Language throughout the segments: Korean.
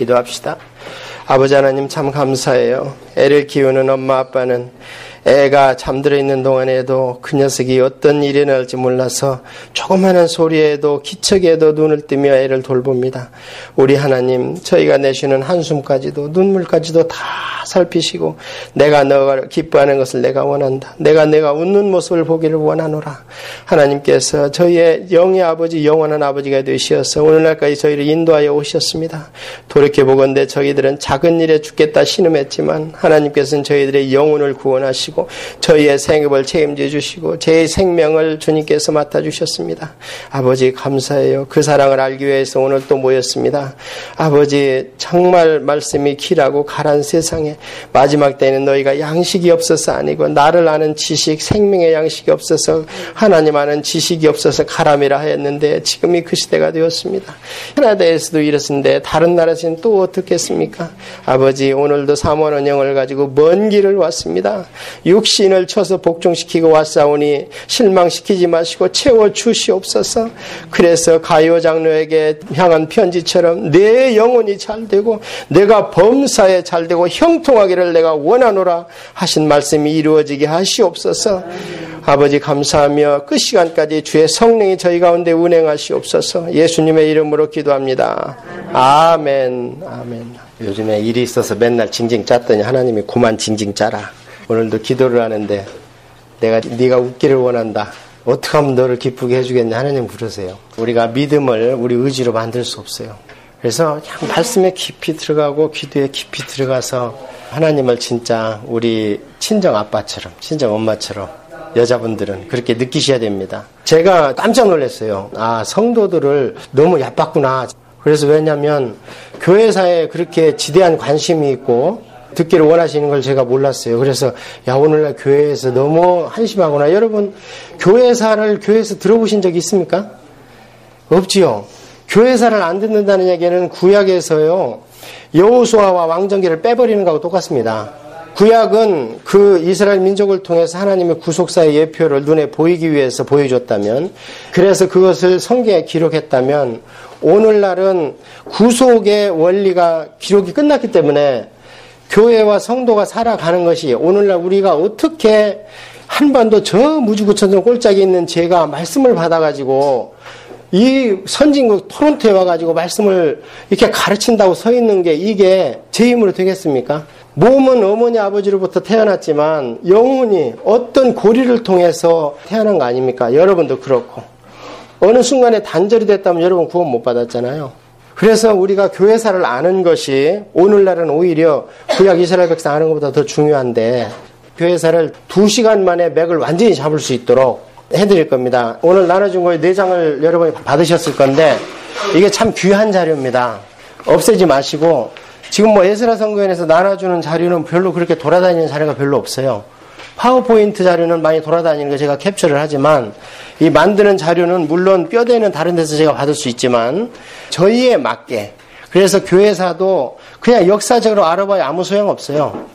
기도합시다. 아버지 하나님 참 감사해요. 애를 키우는 엄마 아빠는 애가 잠들어 있는 동안에도 그 녀석이 어떤 일이 날지 몰라서 조그마한 소리에도 기척에도 눈을 뜨며 애를 돌봅니다. 우리 하나님, 저희가 내쉬는 한숨까지도 눈물까지도 다 살피시고 내가 너가 기뻐하는 것을 내가 원한다. 내가 웃는 모습을 보기를 원하노라. 하나님께서 저희의 영의 아버지, 영원한 아버지가 되시어서 오늘날까지 저희를 인도하여 오셨습니다. 돌이켜보건대 저희들은 작은 일에 죽겠다 신음했지만 하나님께서는 저희들의 영혼을 구원하시고 저희의 생업을 책임져 주시고 제 생명을 주님께서 맡아주셨습니다. 아버지 감사해요. 그 사랑을 알기 위해서 오늘 또 모였습니다. 아버지 정말 말씀이 길하고 가란 세상에 마지막 때에는 너희가 양식이 없어서 아니고 나를 아는 지식, 생명의 양식이 없어서 하나님 아는 지식이 없어서 가람이라 하였는데 지금이 그 시대가 되었습니다. 캐나다에서도 이렇습니다. 다른 나라에서는 또 어떻겠습니까? 아버지 오늘도 사모한 언영을 가지고 먼 길을 왔습니다. 육신을 쳐서 복종시키고 왔사오니 실망시키지 마시고 채워주시옵소서. 그래서 가요 장로에게 향한 편지처럼 내 영혼이 잘되고 내가 범사에 잘되고 형통하기를 내가 원하노라 하신 말씀이 이루어지게 하시옵소서. 아버지 감사하며 끝 시간까지 주의 성령이 저희 가운데 운행하시옵소서. 예수님의 이름으로 기도합니다. 아멘. 아멘. 요즘에 일이 있어서 맨날 징징 짰더니 하나님이 그만 징징 짜라. 오늘도 기도를 하는데 내가 네가 웃기를 원한다. 어떻게 하면 너를 기쁘게 해주겠냐 하나님 부르세요. 우리가 믿음을 우리 의지로 만들 수 없어요. 그래서 그냥 말씀에 깊이 들어가고 기도에 깊이 들어가서 하나님을 진짜 우리 친정 아빠처럼 친정 엄마처럼 여자분들은 그렇게 느끼셔야 됩니다. 제가 깜짝 놀랐어요. 아, 성도들을 너무 얕봤구나. 그래서 왜냐하면 교회사에 그렇게 지대한 관심이 있고 듣기를 원하시는 걸 제가 몰랐어요. 그래서 야 오늘날 교회에서 너무 한심하구나. 여러분 교회사를 교회에서 들어보신 적이 있습니까? 없지요. 교회사를 안 듣는다는 얘기는 구약에서요 여호수아와 왕정기를 빼버리는 거하고 똑같습니다. 구약은 그 이스라엘 민족을 통해서 하나님의 구속사의 예표를 눈에 보이기 위해서 보여줬다면, 그래서 그것을 성경에 기록했다면 오늘날은 구속의 원리가 기록이 끝났기 때문에 교회와 성도가 살아가는 것이 오늘날 우리가 어떻게 한반도 저 무지구천정 꼴짝이 있는 제가 말씀을 받아가지고 이 선진국 토론토에 와가지고 말씀을 이렇게 가르친다고 서 있는 게 이게 제 힘으로 되겠습니까? 몸은 어머니 아버지로부터 태어났지만 영혼이 어떤 고리를 통해서 태어난 거 아닙니까? 여러분도 그렇고 어느 순간에 단절이 됐다면 여러분 구원 못 받았잖아요. 그래서 우리가 교회사를 아는 것이 오늘날은 오히려 구약 이스라엘 백성 아는 것보다 더 중요한데 교회사를 2시간 만에 맥을 완전히 잡을 수 있도록 해드릴 겁니다. 오늘 나눠준 거에 4장을 여러분이 받으셨을 건데 이게 참 귀한 자료입니다. 없애지 마시고 지금 에스라 선교회에서 나눠주는 자료는 별로 그렇게 돌아다니는 자료가 별로 없어요. 파워포인트 자료는 많이 돌아다니는 거 제가 캡처를 하지만 이 만드는 자료는 물론 뼈대는 다른 데서 제가 받을 수 있지만 저희에 맞게, 그래서 교회사도 그냥 역사적으로 알아봐야 아무 소용없어요.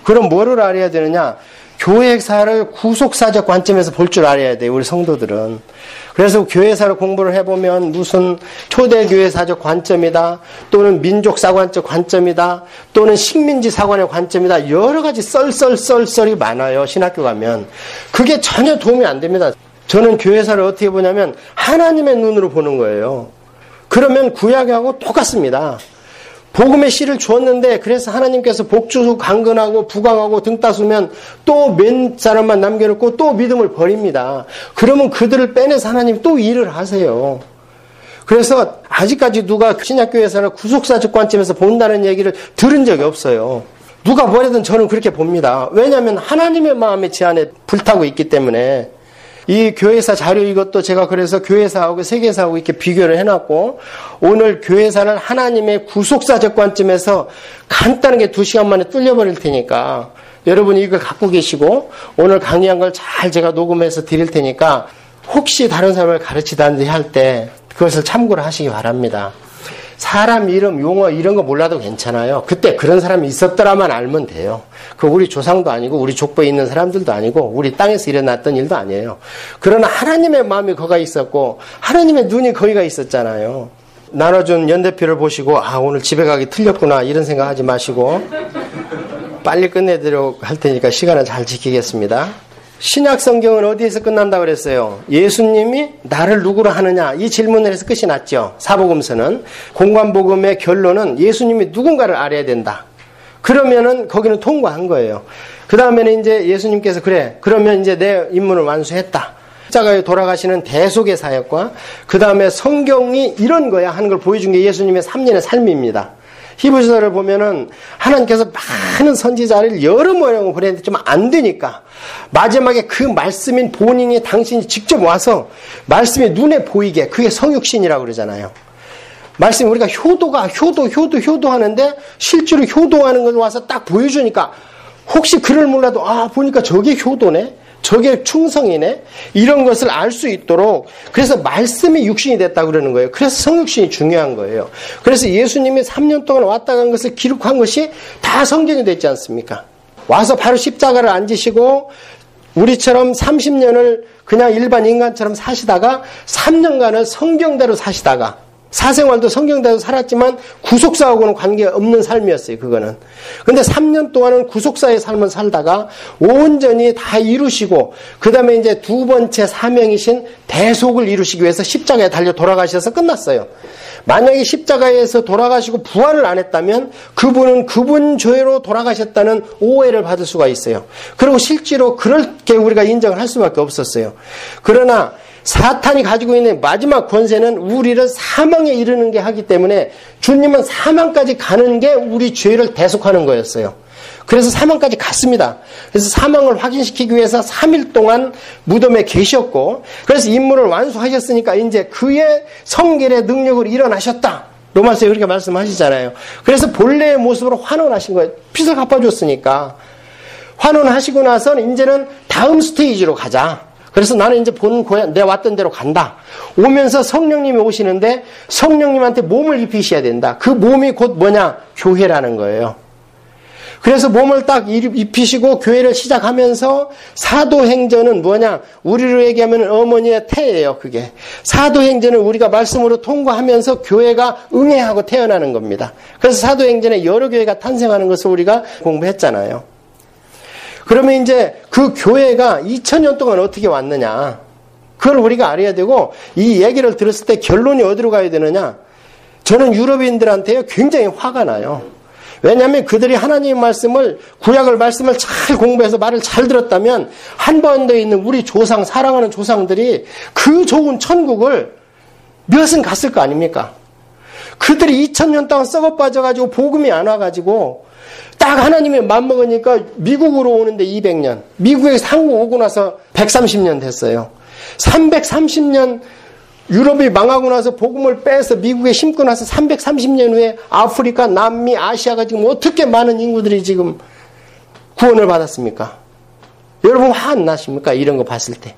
그럼 뭐를 알아야 되느냐? 교회사를 구속사적 관점에서 볼 줄 알아야 돼요, 우리 성도들은. 그래서 교회사를 공부를 해보면 무슨 초대교회사적 관점이다, 또는 민족사관적 관점이다, 또는 식민지사관의 관점이다, 여러 가지 썰이 많아요, 신학교 가면. 그게 전혀 도움이 안 됩니다. 저는 교회사를 어떻게 보냐면 하나님의 눈으로 보는 거예요. 그러면 구약하고 똑같습니다. 복음의 씨를 주었는데 그래서 하나님께서 복주고 강건하고 부강하고 등 따수면 또 몇 사람만 남겨놓고 또 믿음을 버립니다. 그러면 그들을 빼내서 하나님 또 일을 하세요. 그래서 아직까지 누가 신약교회사를 구속사적 관점에서 본다는 얘기를 들은 적이 없어요. 누가 뭐래든 저는 그렇게 봅니다. 왜냐하면 하나님의 마음의 제안에 불타고 있기 때문에. 이 교회사 자료 이것도 제가 그래서 교회사하고 세계사하고 이렇게 비교를 해놨고 오늘 교회사를 하나님의 구속사적 관점에서 간단하게 2시간 만에 뚫려버릴 테니까 여러분이 이걸 갖고 계시고 오늘 강의한 걸 잘 제가 녹음해서 드릴 테니까 혹시 다른 사람을 가르치다든지 할 때 그것을 참고를 하시기 바랍니다. 사람 이름, 용어 이런 거 몰라도 괜찮아요. 그때 그런 사람이 있었더라만 알면 돼요. 그 우리 조상도 아니고 우리 족보에 있는 사람들도 아니고 우리 땅에서 일어났던 일도 아니에요. 그러나 하나님의 마음이 거기가 있었고 하나님의 눈이 거기가 있었잖아요. 나눠준 연대표를 보시고 오늘 집에 가기 틀렸구나 이런 생각하지 마시고 빨리 끝내도록 할 테니까 시간을 잘 지키겠습니다. 신약 성경은 어디에서 끝난다고 그랬어요? 예수님이 나를 누구로 하느냐 이 질문을 해서 끝이 났죠. 사복음서는 공관복음의 결론은 예수님이 누군가를 알아야 된다. 그러면은 거기는 통과한 거예요. 그 다음에는 이제 예수님께서 그러면 이제 내 임무를 완수했다. 십자가에 돌아가시는 대속의 사역과 그 다음에 성경이 이런 거야 하는 걸 보여준 게 예수님의 3년의 삶입니다. 히브리서를 보면은 하나님께서 많은 선지자를 여러 모양으로 보냈는데 좀 안 되니까 마지막에 그 말씀인 본인이 당신이 직접 와서 말씀이 눈에 보이게 그게 성육신이라고 그러잖아요. 말씀이 우리가 효도하는데 실제로 효도하는 걸 와서 딱 보여주니까 혹시 그를 몰라도 보니까 저게 효도네? 저게 충성이네? 이런 것을 알 수 있도록 그래서 말씀이 육신이 됐다고 그러는 거예요. 그래서 성육신이 중요한 거예요. 그래서 예수님이 3년 동안 왔다 간 것을 기록한 것이 다 성경이 됐지 않습니까? 와서 바로 십자가를 앉으시고 우리처럼 30년을 그냥 일반 인간처럼 사시다가 3년간을 성경대로 사시다가 사생활도 성경대로 살았지만 구속사하고는 관계없는 삶이었어요. 그거는. 근데 3년 동안은 구속사의 삶을 살다가 온전히 다 이루시고 그 다음에 이제 두 번째 사명이신 대속을 이루시기 위해서 십자가에 달려 돌아가셔서 끝났어요. 만약에 십자가에서 돌아가시고 부활을 안 했다면 그분은 그분 죄로 돌아가셨다는 오해를 받을 수가 있어요. 그리고 실제로 그렇게 우리가 인정을 할 수밖에 없었어요. 그러나 사탄이 가지고 있는 마지막 권세는 우리를 사망에 이르는 게 하기 때문에 주님은 사망까지 가는 게 우리 죄를 대속하는 거였어요. 그래서 사망까지 갔습니다. 그래서 사망을 확인시키기 위해서 3일 동안 무덤에 계셨고 그래서 임무를 완수하셨으니까 이제 그의 성결의 능력으로 일어나셨다. 로마서에 그렇게 말씀하시잖아요. 그래서 본래의 모습으로 환원하신 거예요. 빚을 갚아줬으니까. 환원하시고 나서는 이제는 다음 스테이지로 가자. 그래서 나는 이제 본 고향, 내가 왔던 데로 간다. 오면서 성령님이 오시는데 성령님한테 몸을 입히셔야 된다. 그 몸이 곧 뭐냐? 교회라는 거예요. 그래서 몸을 딱 입히시고 교회를 시작하면서 사도행전은 뭐냐? 우리로 얘기하면 어머니의 태예요, 그게. 사도행전은 우리가 말씀으로 통과하면서 교회가 응애하고 태어나는 겁니다. 그래서 사도행전에 여러 교회가 탄생하는 것을 우리가 공부했잖아요. 그러면 이제 그 교회가 2000년 동안 어떻게 왔느냐. 그걸 우리가 알아야 되고 이 얘기를 들었을 때 결론이 어디로 가야 되느냐. 저는 유럽인들한테 굉장히 화가 나요. 왜냐하면 그들이 하나님의 말씀을 구약을 말씀을 잘 공부해서 말을 잘 들었다면 한반도에 있는 우리 조상 사랑하는 조상들이 그 좋은 천국을 몇은 갔을 거 아닙니까? 그들이 2000년 동안 썩어 빠져가지고 복음이 안 와가지고 딱 하나님이 맘먹으니까 미국으로 오는데 200년. 미국에서 한국 오고 나서 130년 됐어요. 330년 유럽이 망하고 나서 복음을 빼서 미국에 심고 나서 330년 후에 아프리카, 남미, 아시아가 지금 어떻게 많은 인구들이 지금 구원을 받았습니까? 여러분 화 안 나십니까? 이런 거 봤을 때.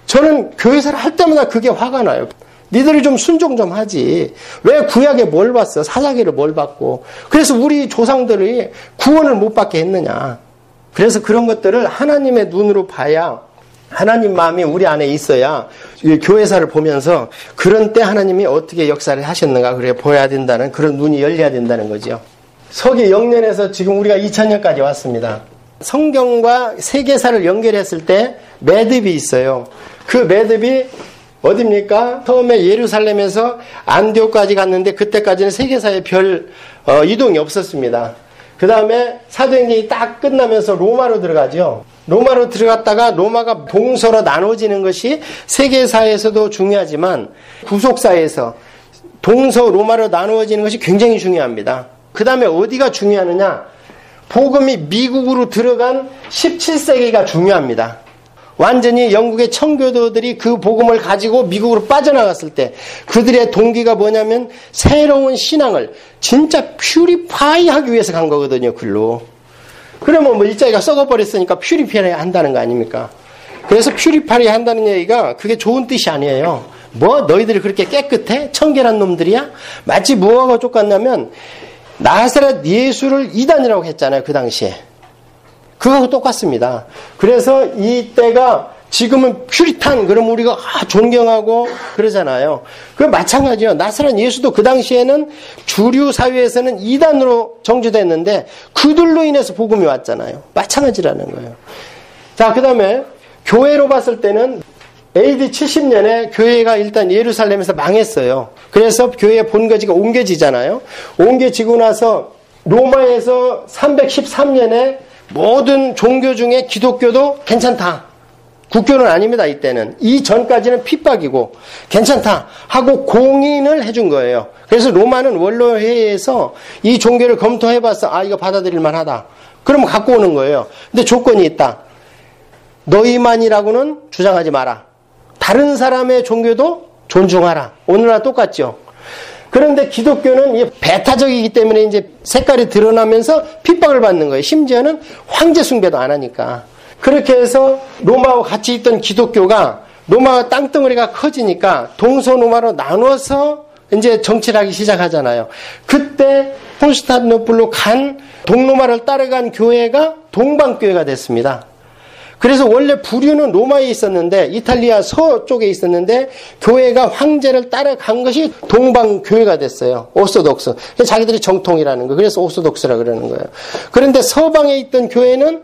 저는 교회사를 할 때마다 그게 화가 나요. 니들이 좀 순종 좀 하지. 왜 구약에 뭘 봤어? 사사기를 뭘 봤고. 그래서 우리 조상들이 구원을 못 받게 했느냐. 그래서 그런 것들을 하나님의 눈으로 봐야 하나님 마음이 우리 안에 있어야 교회사를 보면서 그런 때 하나님이 어떻게 역사를 하셨는가 그래 보여야 된다는 그런 눈이 열려야 된다는 거죠. 서기 영년에서 지금 우리가 2000년까지 왔습니다. 성경과 세계사를 연결했을 때 매듭이 있어요. 그 매듭이 어딥니까? 처음에 예루살렘에서 안디옥까지 갔는데 그때까지는 세계사에 별 이동이 없었습니다. 그 다음에 사도행전이 딱 끝나면서 로마로 들어가죠. 로마로 들어갔다가 로마가 동서로 나눠지는 것이 세계사에서도 중요하지만 구속사에서 동서 로마로 나누어지는 것이 굉장히 중요합니다. 그 다음에 어디가 중요하느냐? 복음이 미국으로 들어간 17세기가 중요합니다. 완전히 영국의 청교도들이 그 복음을 가지고 미국으로 빠져나갔을 때 그들의 동기가 뭐냐면 새로운 신앙을 진짜 퓨리파이 하기 위해서 간 거거든요. 글로. 그러면 뭐 일자리가 썩어버렸으니까 퓨리파이 한다는 거 아닙니까? 그래서 퓨리파이 한다는 얘기가 그게 좋은 뜻이 아니에요. 뭐 너희들이 그렇게 깨끗해? 청결한 놈들이야? 마치 뭐하고 똑같냐면 나사렛 예수를 이단이라고 했잖아요. 그 당시에. 그거하고 똑같습니다. 그래서 이때가 지금은 퓨리탄, 그럼 우리가 존경하고 그러잖아요. 그 마찬가지요. 나사렛 예수도 그 당시에는 주류 사회에서는 이단으로 정죄됐는데 그들로 인해서 복음이 왔잖아요. 마찬가지라는 거예요. 자, 그 다음에 교회로 봤을 때는 AD 70년에 교회가 일단 예루살렘에서 망했어요. 그래서 교회의 본거지가 옮겨지잖아요. 옮겨지고 나서 로마에서 313년에 모든 종교 중에 기독교도 괜찮다. 국교는 아닙니다, 이때는. 이전까지는 핍박이고 괜찮다 하고 공인을 해준 거예요. 그래서 로마는 원로회의에서 이 종교를 검토해봐서 아, 이거 받아들일 만하다. 그러면 갖고 오는 거예요. 근데 조건이 있다. 너희만이라고는 주장하지 마라. 다른 사람의 종교도 존중하라. 오늘날 똑같죠. 그런데 기독교는 배타적이기 때문에 이제 색깔이 드러나면서 핍박을 받는 거예요. 심지어는 황제 숭배도 안 하니까. 그렇게 해서 로마와 같이 있던 기독교가 로마 땅덩어리가 커지니까 동서로마로 나눠서 이제 정치를 하기 시작하잖아요. 그때 콘스탄티노플로 간 동로마를 따라간 교회가 동방교회가 됐습니다. 그래서 원래 부류는 로마에 있었는데 이탈리아 서쪽에 있었는데 교회가 황제를 따라간 것이 동방교회가 됐어요. 오소독스. 자기들이 정통이라는 거예요. 그래서 오소독스라 그러는 거예요. 그런데 서방에 있던 교회는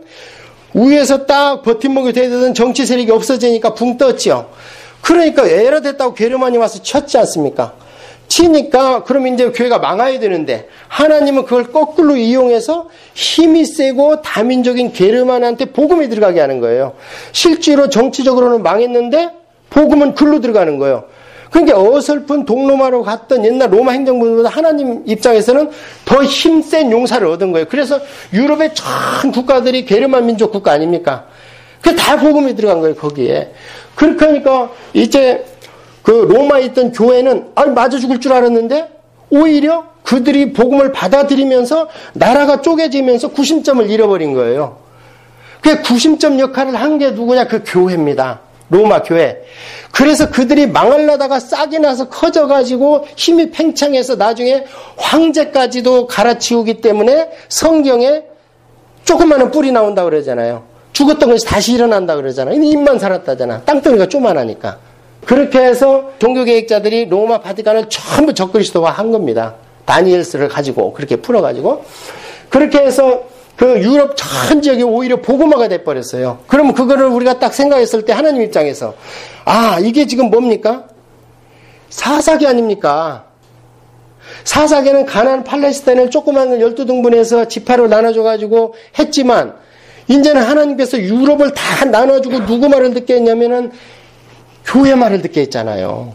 위에서 딱 버팀목이 되던 정치 세력이 없어지니까 붕 떴죠. 그러니까 에러 됐다고 게르만이 와서 쳤지 않습니까? 치니까 그럼 이제 교회가 망해야 되는데 하나님은 그걸 거꾸로 이용해서 힘이 세고 다민족인 게르만한테 복음이 들어가게 하는 거예요. 실제로 정치적으로는 망했는데 복음은 글로 들어가는 거예요. 그러니까 어설픈 동로마로 갔던 옛날 로마 행정부보다 하나님 입장에서는 더 힘센 용사를 얻은 거예요. 그래서 유럽의 전 국가들이 게르만 민족 국가 아닙니까? 그게 다 복음이 들어간 거예요, 거기에. 그렇게 하니까 이제 그 로마에 있던 교회는 맞아 죽을 줄 알았는데 오히려 그들이 복음을 받아들이면서 나라가 쪼개지면서 구심점을 잃어버린 거예요. 그 구심점 역할을 한 게 누구냐? 그 교회입니다. 로마 교회. 그래서 그들이 망하려다가 싹이 나서 커져가지고 힘이 팽창해서 나중에 황제까지도 갈아치우기 때문에 성경에 조그마한 뿔이 나온다고 그러잖아요. 죽었던 것이 다시 일어난다고 그러잖아요. 입만 살았다잖아. 땅덩이가 쪼만하니까. 그렇게 해서 종교개혁자들이 로마 바티칸을 전부 적그리스도화 한 겁니다. 다니엘서를 가지고 그렇게 풀어가지고 그렇게 해서 그 유럽 전 지역이 오히려 복음화가 돼버렸어요. 그러면 그거를 우리가 딱 생각했을 때 하나님 입장에서 이게 지금 뭡니까? 사사기 아닙니까? 사사기는 가나안 팔레스타인을 조그만 12등분해서 지파로 나눠줘가지고 했지만 이제는 하나님께서 유럽을 다 나눠주고 누구 말을 듣게 했냐면은 교회 말을 듣게 했잖아요.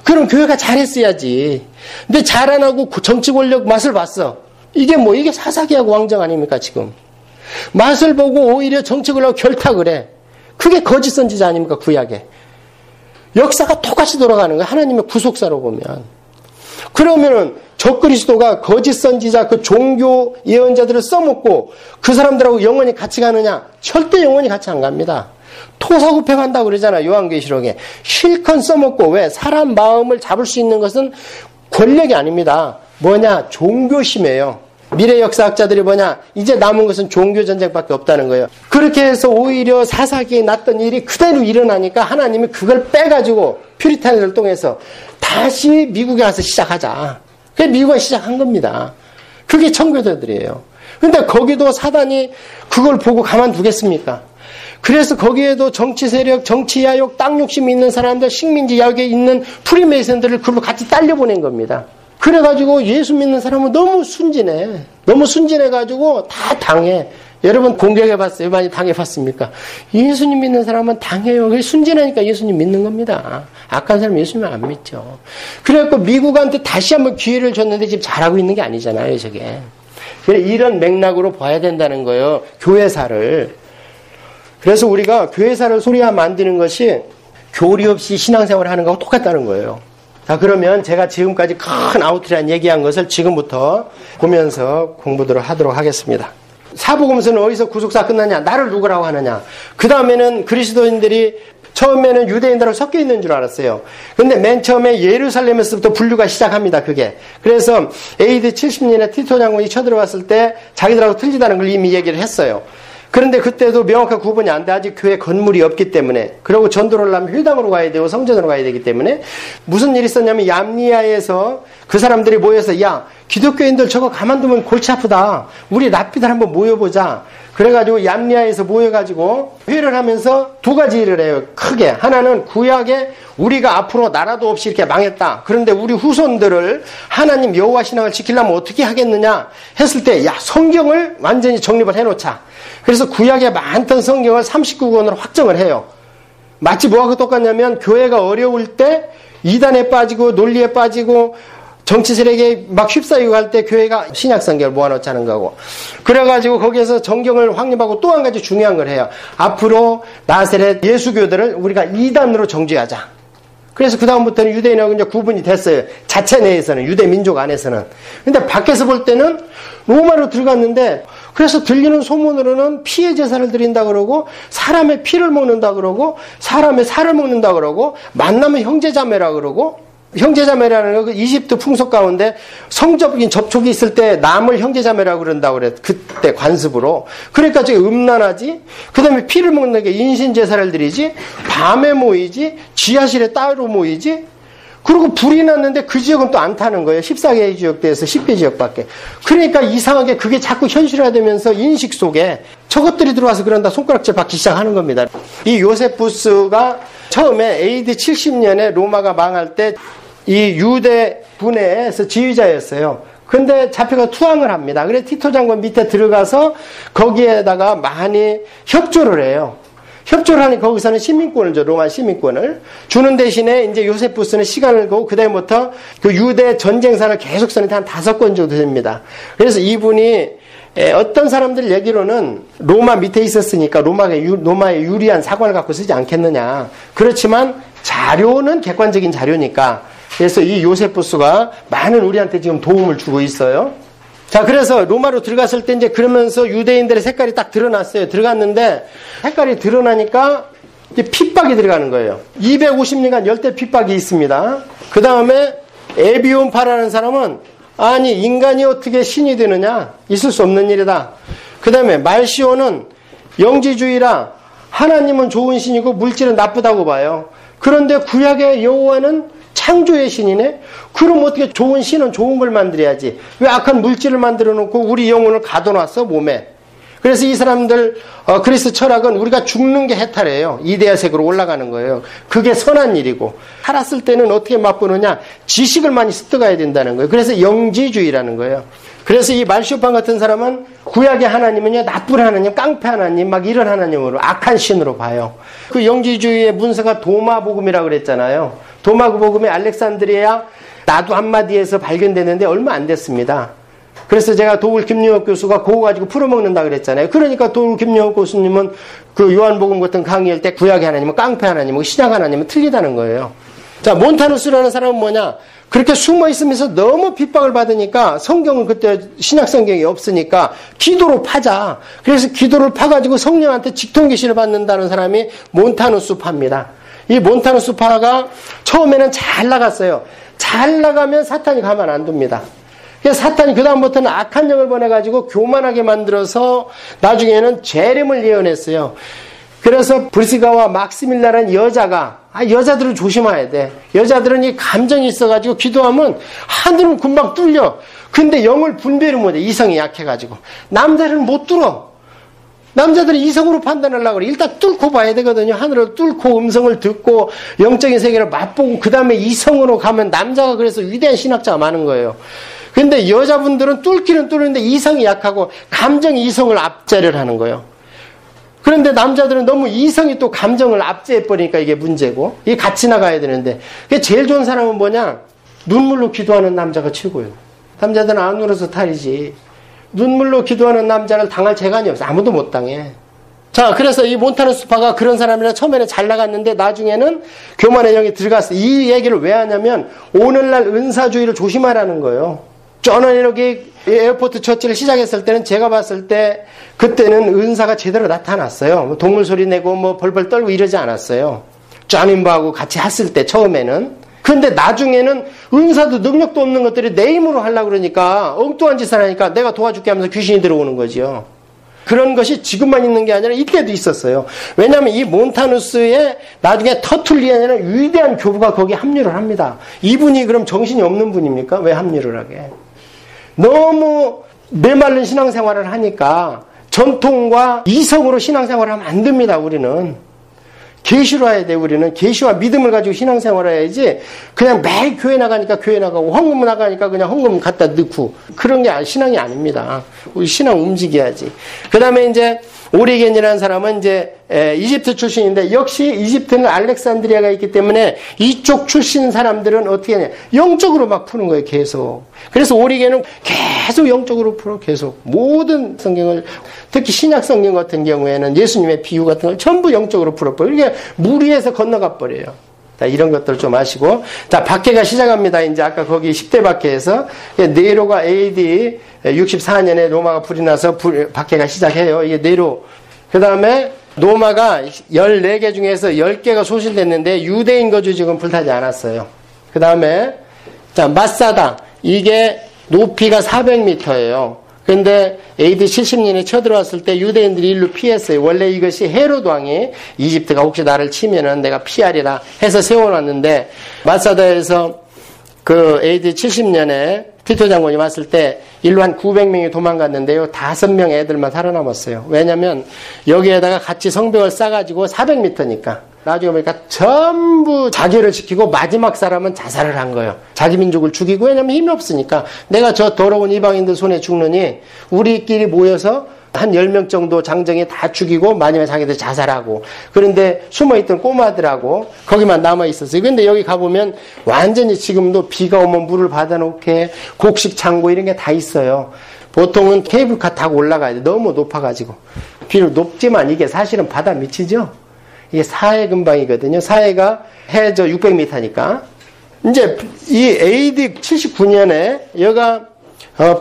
그럼 교회가 잘했어야지. 근데 잘 안 하고 정치 권력 맛을 봤어. 이게 사사기하고 왕정 아닙니까, 지금? 맛을 보고 오히려 정치 권력하고 결탁을 해. 그게 거짓 선지자 아닙니까, 구약에? 역사가 똑같이 돌아가는 거야, 하나님의 구속사로 보면. 그러면은 적그리스도가 거짓 선지자 그 종교 예언자들을 써먹고 그 사람들하고 영원히 같이 가느냐? 절대 영원히 같이 안 갑니다. 토사구팽한다고 그러잖아요. 요한계시록에. 실컷 써먹고 왜? 사람 마음을 잡을 수 있는 것은 권력이 아닙니다. 뭐냐? 종교심이에요. 미래 역사학자들이 이제 남은 것은 종교전쟁밖에 없다는 거예요. 그렇게 해서 오히려 사사기에 났던 일이 그대로 일어나니까 하나님이 그걸 빼가지고 퓨리탄을 통해서 다시 미국에 와서 시작하자. 그게 미국에 시작한 겁니다. 그게 청교도들이에요. 근데 거기도 사단이 그걸 보고 가만두겠습니까? 그래서 거기에도 정치 세력, 정치 야욕, 땅 욕심이 있는 사람들, 식민지 야욕에 있는 프리메이슨들을 그걸로 같이 딸려보낸 겁니다. 그래가지고 예수 믿는 사람은 너무 순진해. 너무 순진해가지고 다 당해. 여러분 공격해봤어요? 많이 당해봤습니까? 예수님 믿는 사람은 당해요. 그게 순진하니까 예수님 믿는 겁니다. 악한 사람 예수님 안 믿죠. 그래갖고 미국한테 다시 한번 기회를 줬는데 지금 잘하고 있는 게 아니잖아요, 저게. 이런 맥락으로 봐야 된다는 거예요. 교회사를. 그래서 우리가 교회사를 소리하면 만드는 것이 교리 없이 신앙생활을 하는 거하고 똑같다는 거예요. 자, 그러면 제가 지금까지 큰 아우트라인 얘기한 것을 지금부터 보면서 공부들을 하도록 하겠습니다. 사복음서는 어디서 구속사 끝나냐? 나를 누구라고 하느냐? 그 다음에는 그리스도인들이 처음에는 유대인들하고 섞여 있는 줄 알았어요. 근데 맨 처음에 예루살렘에서부터 분류가 시작합니다, 그게. 그래서 AD 70년에 티토 장군이 쳐들어왔을 때 자기들하고 틀리다는 걸 이미 얘기를 했어요. 그런데 그때도 명확한 구분이 안 돼. 아직 교회 건물이 없기 때문에. 그리고 전도를 하려면 회당으로 가야 되고 성전으로 가야 되기 때문에 무슨 일이 있었냐면 얌리아에서 그 사람들이 모여서 야, 기독교인들 저거 가만두면 골치 아프다. 우리 랍비들 한번 모여보자. 그래가지고 얌리아에서 모여가지고 회의를 하면서 두 가지 일을 해요. 크게. 하나는 구약에 우리가 앞으로 나라도 없이 이렇게 망했다. 그런데 우리 후손들을 하나님 여호와 신앙을 지키려면 어떻게 하겠느냐 했을 때 야, 성경을 완전히 정립을 해놓자. 그래서 구약에 많던 성경을 39권으로 확정을 해요. 마치 뭐하고 똑같냐면 교회가 어려울 때 이단에 빠지고 논리에 빠지고 정치 세력에 막 휩싸이고 할 때 교회가 신약 성경을 모아놓자는 거고. 그래가지고 거기에서 정경을 확립하고 또 한 가지 중요한 걸 해요. 앞으로 나사렛 예수교들을 우리가 이단으로 정죄하자. 그래서 그 다음부터는 유대인하고 이제 구분이 됐어요. 자체 내에서는, 유대 민족 안에서는. 근데 밖에서 볼 때는 로마로 들어갔는데, 그래서 들리는 소문으로는 피의 제사를 드린다 그러고, 사람의 피를 먹는다 그러고, 사람의 살을 먹는다 그러고, 만나면 형제자매라 그러고, 형제자매라는 거, 이집트 풍속 가운데 성적인 접촉이 있을 때 남을 형제자매라고 그런다고 그래. 그때 관습으로. 그러니까 저게 음란하지? 그 다음에 피를 먹는 게 인신제사를 드리지? 밤에 모이지? 지하실에 따로 모이지? 그리고 불이 났는데 그 지역은 또 안 타는 거예요. 14개 지역대에서 10개 지역밖에. 그러니까 이상하게 그게 자꾸 현실화되면서 인식 속에 저것들이 들어와서 그런다 손가락질 받기 시작하는 겁니다. 이 요세푸스가 처음에 AD 70년에 로마가 망할 때 이 유대 군에서 지휘자였어요. 근데 잡혀가 투항을 합니다. 그래서 티토 장군 밑에 들어가서 거기에다가 많이 협조를 해요. 협조를 하니 거기서는 시민권을 줘, 로마 시민권을 주는 대신에 이제 요세푸스는 시간을 두고 그다음부터 그 유대 전쟁사를 계속 쓰는데 한 5권 정도 됩니다. 그래서 이분이 어떤 사람들 얘기로는 로마 밑에 있었으니까 로마에 유리한 사관을 갖고 쓰지 않겠느냐. 그렇지만 자료는 객관적인 자료니까. 그래서 이 요세푸스가 많은 우리한테 지금 도움을 주고 있어요. 자, 그래서 로마로 들어갔을 때 이제 그러면서 유대인들의 색깔이 딱 드러났어요. 들어갔는데 색깔이 드러나니까 이제 핍박이 들어가는 거예요. 250년간 열대 핍박이 있습니다. 그 다음에 에비온파라는 사람은 아니 인간이 어떻게 신이 되느냐? 있을 수 없는 일이다. 그 다음에 말시오는 영지주의라 하나님은 좋은 신이고 물질은 나쁘다고 봐요. 그런데 구약의 여호와는 창조의 신이네? 그럼 어떻게 좋은 신은 좋은 걸 만들어야지. 왜 악한 물질을 만들어 놓고 우리 영혼을 가둬놨어 몸에. 그래서 이 사람들 그리스 철학은 우리가 죽는 게 해탈이에요. 이데아색으로 올라가는 거예요. 그게 선한 일이고 살았을 때는 어떻게 맛보느냐. 지식을 많이 습득해야 된다는 거예요. 그래서 영지주의라는 거예요. 그래서 이 말쇼판 같은 사람은 구약의 하나님은요 나쁜 하나님, 깡패 하나님 막 이런 하나님으로 악한 신으로 봐요. 그 영지주의의 문서가 도마복음이라고 그랬잖아요. 도마복음이 알렉산드리아 나도 한마디에서 발견됐는데 얼마 안 됐습니다. 그래서 제가 도울 김용옥 교수가 그거 가지고 풀어먹는다 그랬잖아요. 그러니까 도울 김용옥 교수님은 그 요한복음 같은 강의할 때 구약의 하나님은 깡패 하나님이고 신약 하나님은 틀리다는 거예요. 자, 몬타누스라는 사람은 뭐냐? 그렇게 숨어 있으면서 너무 핍박을 받으니까 성경은 그때 신약 성경이 없으니까 기도로 파자. 그래서 기도를 파가지고 성령한테 직통계시를 받는다는 사람이 몬타누스파입니다. 이 몬타누스파가 처음에는 잘 나갔어요. 잘 나가면 사탄이 가만 안 둡니다. 그래서 사탄이 그 다음부터는 악한 영을 보내가지고 교만하게 만들어서 나중에는 재림을 예언했어요. 그래서 브리스가와 막시밀라라는 여자가 여자들은 조심해야 돼. 여자들은 이 감정이 있어가지고 기도하면 하늘은 금방 뚫려. 근데 영을 분별을 못해. 이성이 약해가지고. 남자들은 못 뚫어. 남자들은 이성으로 판단하려고 그래. 일단 뚫고 봐야 되거든요. 하늘을 뚫고 음성을 듣고 영적인 세계를 맛보고 그 다음에 이성으로 가면 남자가 그래서 위대한 신학자가 많은 거예요. 근데 여자분들은 뚫기는 뚫는데 이성이 약하고 감정이 이성을 압제를 하는 거예요. 그런데 남자들은 너무 이성이 또 감정을 압제해버리니까 이게 문제고 이게 같이 나가야 되는데 제일 좋은 사람은 뭐냐? 눈물로 기도하는 남자가 최고예요. 남자들은 안 울어서 탈이지. 눈물로 기도하는 남자를 당할 재간이 없어. 아무도 못 당해. 자, 그래서 이 몬타누스파가 그런 사람이라 처음에는 잘 나갔는데 나중에는 교만의 영이 들어갔어. 이 얘기를 왜 하냐면 오늘날 은사주의를 조심하라는 거예요. 존 레논이 에어포트 처치를 시작했을 때는 제가 봤을 때 그때는 은사가 제대로 나타났어요. 동물 소리 내고 뭐 벌벌 떨고 이러지 않았어요. 존 윈바하고 같이 했을 때 처음에는. 근데 나중에는 은사도 능력도 없는 것들이 내 힘으로 하려고 그러니까 엉뚱한 짓을 하니까 내가 도와줄게 하면서 귀신이 들어오는 거죠. 그런 것이 지금만 있는 게 아니라 이때도 있었어요. 왜냐하면 이 몬타누스의 나중에 터툴리안이라는 위대한 교부가 거기에 합류를 합니다. 이분이 그럼 정신이 없는 분입니까? 왜 합류를 하게? 너무 메마른 신앙생활을 하니까 전통과 이성으로 신앙생활을 하면 안 됩니다. 우리는 계시로 해야 돼. 우리는 계시와 믿음을 가지고 신앙생활을 해야지 그냥 매일 교회 나가니까 교회 나가고 헌금 나가니까 그냥 헌금 갖다 넣고 그런 게 신앙이 아닙니다. 우리 신앙 움직여야지. 그 다음에 이제 오리겐이라는 사람은 이제 이집트 출신인데 역시 이집트는 알렉산드리아가 있기 때문에 이쪽 출신 사람들은 어떻게 하냐 영적으로 막 푸는 거예요. 계속. 그래서 오리겐은 계속 영적으로 풀어. 계속 모든 성경을 특히 신약 성경 같은 경우에는 예수님의 비유 같은 걸 전부 영적으로 풀어버려요. 이게 물 위에서 건너가 버려요. 자, 이런 것들 좀 아시고. 자, 박해가 시작합니다. 이제 아까 거기 10대 박해에서 네로가 AD 64년에 로마가 불이 나서 박해가 시작해요. 이게 네로. 그 다음에 로마가 14개 중에서 10개가 소실됐는데 유대인 거주 지금 불타지 않았어요. 그 다음에 자, 마사다. 이게 높이가 400m예요. 근데 AD 70년에 쳐들어왔을 때 유대인들이 일로 피했어요. 원래 이것이 헤롯 왕이 이집트가 혹시 나를 치면은 내가 피하리라 해서 세워놨는데 마사다에서 그 AD 70년에 티토 장군이 왔을 때 일로 한 900명이 도망갔는데요. 5명의 애들만 살아남았어요. 왜냐면 여기에다가 같이 성벽을 쌓아가지고 400m니까. 나중에 보니까 전부 자기를 지키고 마지막 사람은 자살을 한 거예요. 자기 민족을 죽이고 왜냐면 힘이 없으니까 내가 저 더러운 이방인들 손에 죽느니 우리끼리 모여서 한 10명 정도 장정이 다 죽이고 마지막에 자기들 자살하고 그런데 숨어있던 꼬마들하고 거기만 남아있었어요. 근데 여기 가보면 완전히 지금도 비가 오면 물을 받아놓게 곡식 창고 이런 게 다 있어요. 보통은 케이블카 타고 올라가야 돼. 너무 높아가지고. 비록 높지만 이게 사실은 바다 밑이죠. 이게 사해 근방이거든요. 사해가 해저 600m니까. 이제 이 AD 79년에 여기가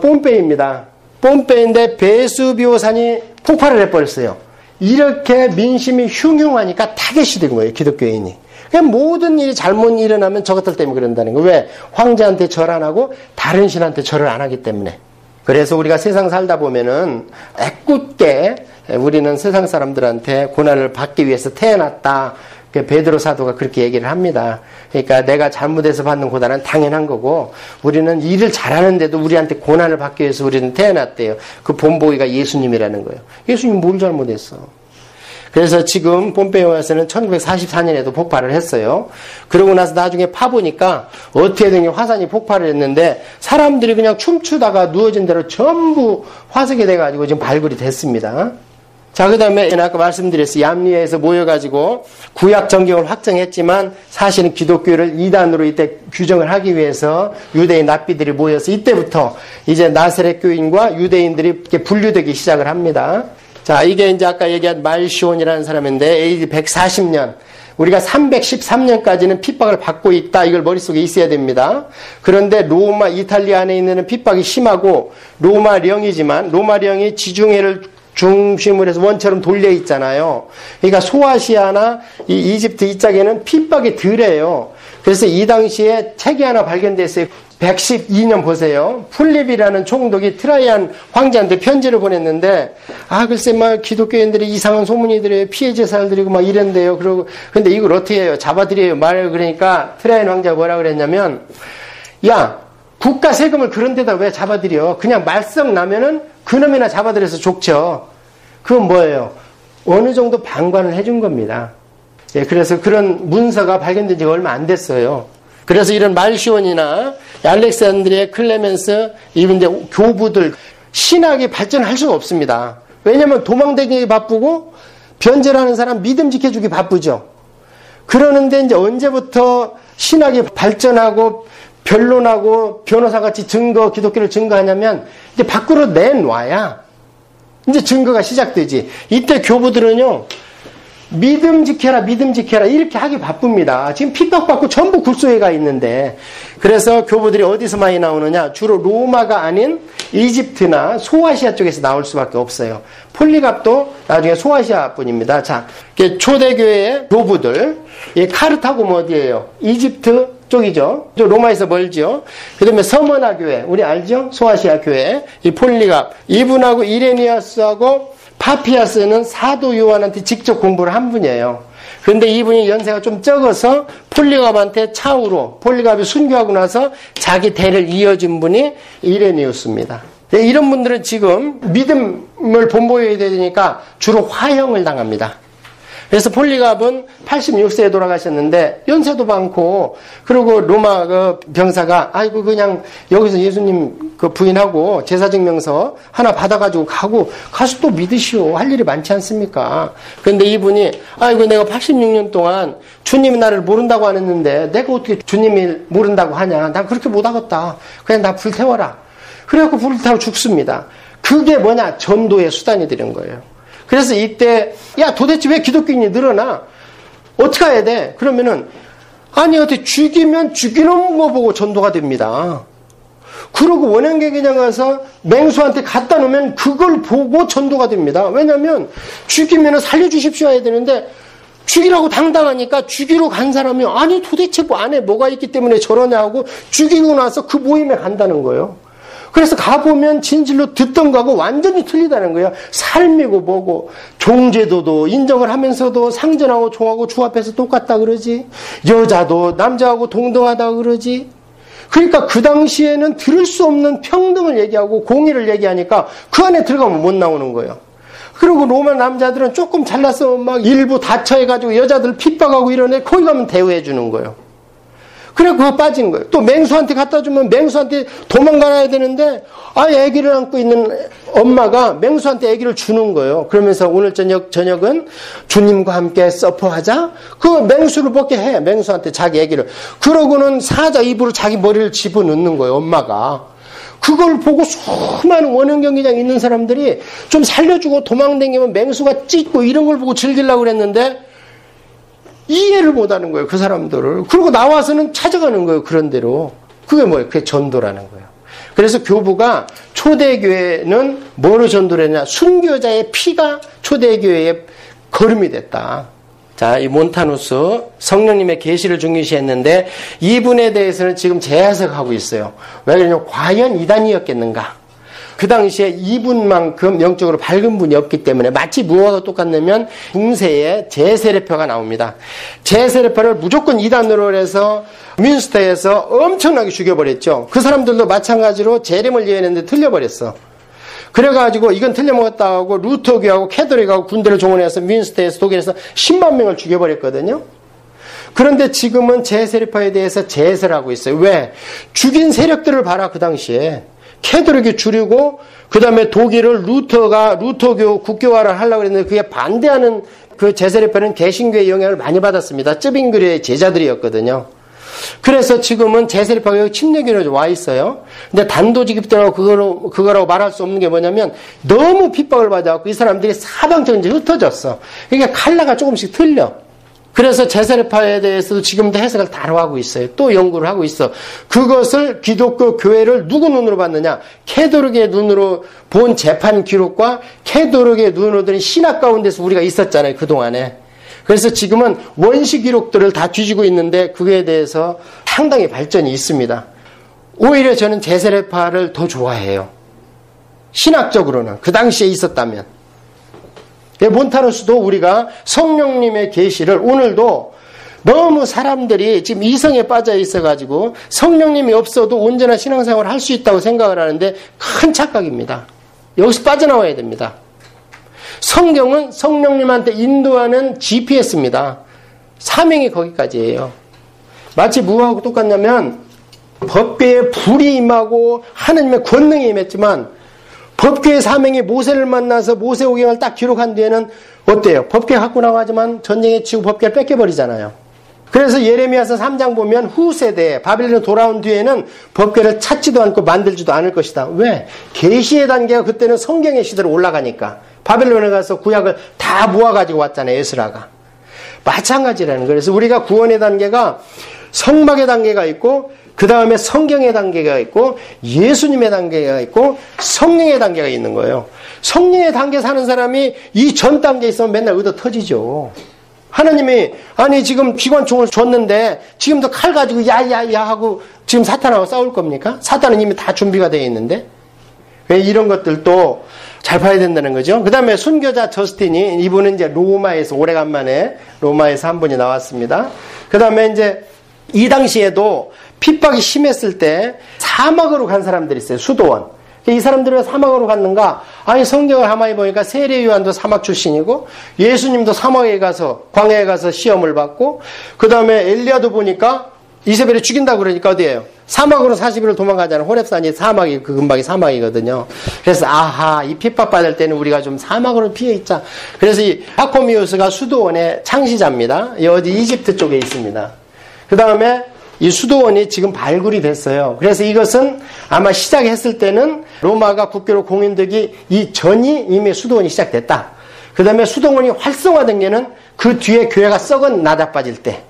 뽐페이입니다. 뽐페이인데 베수비오산이 폭발을 해버렸어요. 이렇게 민심이 흉흉하니까 타겟이 된 거예요. 기독교인이. 그냥 모든 일이 잘못 일어나면 저것들 때문에 그런다는 거예요. 왜? 황제한테 절 안 하고 다른 신한테 절을 안 하기 때문에. 그래서 우리가 세상 살다 보면은 애꿎게 우리는 세상 사람들한테 고난을 받기 위해서 태어났다. 베드로 사도가 그렇게 얘기를 합니다. 그러니까 내가 잘못해서 받는 고난은 당연한 거고 우리는 일을 잘하는데도 우리한테 고난을 받기 위해서 우리는 태어났대요. 그 본보기가 예수님이라는 거예요. 예수님 뭘 잘못했어? 그래서 지금 뽐페이에 와서는 1944년에도 폭발을 했어요. 그러고 나서 나중에 파보니까 어떻게 된 게 화산이 폭발을 했는데 사람들이 그냥 춤추다가 누워진 대로 전부 화석이 돼가지고 지금 발굴이 됐습니다. 자, 그 다음에 아까 말씀드렸어요. 얌리에서 모여가지고 구약 정경을 확정했지만 사실은 기독교를 이단으로 이때 규정을 하기 위해서 유대인 납비들이 모여서 이때부터 이제 나사렛 교인과 유대인들이 이렇게 분류되기 시작을 합니다. 자, 이게 이제 아까 얘기한 말시온이라는 사람인데 AD 140년. 우리가 313년까지는 핍박을 받고 있다. 이걸 머릿속에 있어야 됩니다. 그런데 로마, 이탈리아 안에 있는 핍박이 심하고 로마령이지만 로마령이 지중해를 중심으로 해서 원처럼 돌려 있잖아요. 그러니까 소아시아나 이 이집트 이쪽에는 핍박이 덜해요. 그래서 이 당시에 책이 하나 발견됐어요. 112년 보세요. 풀립이라는 총독이 트라이안 황제한테 편지를 보냈는데 글쎄 막 기독교인들이 이상한 소문이 들어요. 피해 제사를 드리고 막 이런데요. 그러고 근데 이걸 어떻게 해요? 잡아드려요. 말을 그러니까 트라이안 황제가 뭐라 그랬냐면 야 국가 세금을 그런 데다 왜 잡아들여? 그냥 말썽 나면은 그놈이나 잡아들여서 족쳐. 그건 뭐예요? 어느 정도 방관을 해준 겁니다. 예, 그래서 그런 문서가 발견된 지가 얼마 안 됐어요. 그래서 이런 말시온이나 알렉산드리아, 클레멘스, 이분들 교부들 신학이 발전할 수가 없습니다. 왜냐하면 도망다니기 바쁘고 변절하는 사람 믿음 지켜주기 바쁘죠. 그러는데 이제 언제부터 신학이 발전하고 변론하고 변호사같이 기독교를 증거하냐면 이제 밖으로 내놔야 이제 증거가 시작되지. 이때 교부들은요. 믿음 지켜라 이렇게 하기 바쁩니다. 지금 핍박받고 전부 굴소에 가 있는데 그래서 교부들이 어디서 많이 나오느냐 주로 로마가 아닌 이집트나 소아시아 쪽에서 나올 수밖에 없어요. 폴리갑도 나중에 소아시아 분입니다. 자, 초대교회의 교부들 카르타고 어디예요? 이집트 쪽이죠. 로마에서 멀죠. 그 다음에 서머나 교회 우리 알죠? 소아시아 교회 이 폴리갑 이분하고 이레니아스하고 파피아스는 사도 요한한테 직접 공부를 한 분이에요. 그런데 이분이 연세가 좀 적어서 폴리갑한테 차후로 폴리갑이 순교하고 나서 자기 대를 이어준 분이 이레니우스입니다. 이런 분들은 지금 믿음을 본보여야 되니까 주로 화형을 당합니다. 그래서 폴리갑은 86세에 돌아가셨는데 연세도 많고, 그리고 로마 그 병사가 아이고 그냥 여기서 예수님 그 부인하고 제사증명서 하나 받아가지고 가서 또 믿으시오, 할 일이 많지 않습니까? 그런데 이분이 아이고 내가 86년 동안 주님이 나를 모른다고 안 했는데 내가 어떻게 주님이 모른다고 하냐, 난 그렇게 못하겠다, 그냥 나 불태워라. 그래갖고 불태워 죽습니다. 그게 뭐냐? 전도의 수단이 되는 거예요. 그래서 이때 야 도대체 왜 기독교인이 늘어나? 어떻게 해야 돼? 그러면은 아니 어떻게 죽이면 죽이는 거 보고 전도가 됩니다. 그러고 원형개개장 가서 맹수한테 갖다 놓으면 그걸 보고 전도가 됩니다. 왜냐하면 죽이면 살려주십시오 해야 되는데 죽이라고 당당하니까 죽이러 간 사람이 아니 도대체 뭐 안에 뭐가 있기 때문에 저러냐 하고 죽이고 나서 그 모임에 간다는 거예요. 그래서 가보면 진실로 듣던 거하고 완전히 틀리다는 거예요. 삶이고 뭐고 종제도도 인정을 하면서도 상전하고 종하고 주 앞에서 똑같다 그러지, 여자도 남자하고 동등하다 그러지. 그러니까 그 당시에는 들을 수 없는 평등을 얘기하고 공의를 얘기하니까 그 안에 들어가면 못 나오는 거예요. 그리고 로마 남자들은 조금 잘나서 막 일부 다처해가지고 여자들 핍박하고 이러네, 거기 가면 대우해 주는 거예요. 그래 그거 빠진 거예요. 또 맹수한테 갖다 주면 맹수한테 도망가야 되는데 아기를 안고 있는 엄마가 맹수한테 아기를 주는 거예요. 그러면서 오늘 저녁은 주님과 함께 서퍼하자. 그 맹수를 먹게 해, 맹수한테 자기 아기를. 그러고는 사자 입으로 자기 머리를 집어넣는 거예요, 엄마가. 그걸 보고 수많은 원형경기장에 있는 사람들이 좀 살려주고 도망다니면 맹수가 찢고 이런 걸 보고 즐기려고 그랬는데 이해를 못하는 거예요, 그 사람들을. 그리고 나와서는 찾아가는 거예요, 그런 대로. 그게 뭐예요? 그게 전도라는 거예요. 그래서 교부가 초대교회는 뭐로 전도를 했냐? 순교자의 피가 초대교회의 걸음이 됐다. 자, 이 몬타누스 성령님의 계시를 중요시했는데 이분에 대해서는 지금 재해석하고 있어요. 왜 그러냐면 과연 이단이었겠는가? 그 당시에 이분만큼 영적으로 밝은 분이 없기 때문에 마치 무엇과 똑같냐면 중세에 제세례표가 나옵니다. 제세례표를 무조건 이단으로 해서 뮌스터에서 엄청나게 죽여버렸죠. 그 사람들도 마찬가지로 재림을 예언했는데 틀려버렸어. 그래가지고 이건 틀려먹었다 하고 루터교하고 캐톨릭하고 군대를 동원해서 뮌스터에서 독일에서 10만 명을 죽여버렸거든요. 그런데 지금은 제세례표에 대해서 제세를 하고 있어요. 왜? 죽인 세력들을 봐라, 그 당시에. 캐톨릭이 줄이고 그 다음에 독일을 루터교 국교화를 하려고 했는데 그게 반대하는 그 제세례표는 개신교의 영향을 많이 받았습니다. 쯔빙그리의 제자들이었거든요. 그래서 지금은 제세례표가 침례교로 와 있어요. 근데 단도직입되라고 그거라고 말할 수 없는 게 뭐냐면 너무 핍박을 받아갖고 이 사람들이 사방적으로 흩어졌어. 그러니까 컬러가 조금씩 틀려. 그래서 제세례파에 대해서도 지금도 해석을 따로 하고 있어요. 또 연구를 하고 있어. 그것을 기독교 교회를 누구 눈으로 봤느냐? 캐도릭의 눈으로 본 재판 기록과 캐도릭의 눈으로 든 신학 가운데서 우리가 있었잖아요, 그동안에. 그래서 지금은 원시 기록들을 다 뒤지고 있는데 그거에 대해서 상당히 발전이 있습니다. 오히려 저는 제세례파를 더 좋아해요. 신학적으로는. 그 당시에 있었다면. 몬타누스도 우리가 성령님의 계시를 오늘도 너무 사람들이 지금 이성에 빠져 있어가지고 성령님이 없어도 온전한 신앙생활을 할 수 있다고 생각을 하는데 큰 착각입니다. 여기서 빠져나와야 됩니다. 성경은 성령님한테 인도하는 GPS입니다. 사명이 거기까지예요. 마치 무엇하고 똑같냐면 법궤에 불이 임하고 하느님의 권능이 임했지만 법궤의 사명이 모세를 만나서 모세오경을 딱 기록한 뒤에는 어때요? 법궤 갖고 나가지만 전쟁에 치고 법궤를 뺏겨버리잖아요. 그래서 예레미야서 3장 보면 후세대 바빌론에 돌아온 뒤에는 법궤를 찾지도 않고 만들지도 않을 것이다. 왜? 계시의 단계가 그때는 성경의 시대로 올라가니까. 바빌론에 가서 구약을 다 모아가지고 왔잖아요, 에스라가. 마찬가지라는 거예요. 그래서 우리가 구원의 단계가 성막의 단계가 있고 그 다음에 성경의 단계가 있고 예수님의 단계가 있고 성령의 단계가 있는 거예요. 성령의 단계 사는 사람이 이 전 단계에 있으면 맨날 의도 터지죠. 하나님이 아니 지금 기관총을 줬는데 지금도 칼 가지고 야야야 하고 지금 사탄하고 싸울 겁니까? 사탄은 이미 다 준비가 되어 있는데. 왜 이런 것들도 잘 봐야 된다는 거죠. 그 다음에 순교자 저스틴이, 이분은 이제 로마에서, 오래간만에 로마에서 한 분이 나왔습니다. 그 다음에 이제 이 당시에도 핍박이 심했을 때 사막으로 간 사람들이 있어요. 수도원. 이 사람들이 왜 사막으로 갔는가? 아니, 성경을 가만히 보니까 세례 요한도 사막 출신이고, 예수님도 사막에 가서, 광야에 가서 시험을 받고, 그 다음에 엘리야도 보니까 이세벨이 죽인다고 그러니까 어디예요? 사막으로 40일을 도망가잖아요. 호렙산이 사막이, 그 근방이 사막이거든요. 그래서, 아하, 이 핍박받을 때는 우리가 좀 사막으로 피해 있자. 그래서 이 파코미우스가 수도원의 창시자입니다. 어디 이집트 쪽에 있습니다. 그 다음에 이 수도원이 지금 발굴이 됐어요. 그래서 이것은 아마 시작했을 때는 로마가 국교로 공인되기 이전이 이미 수도원이 시작됐다. 그 다음에 수도원이 활성화된 게는 그 뒤에 교회가 썩은 나자빠질 때.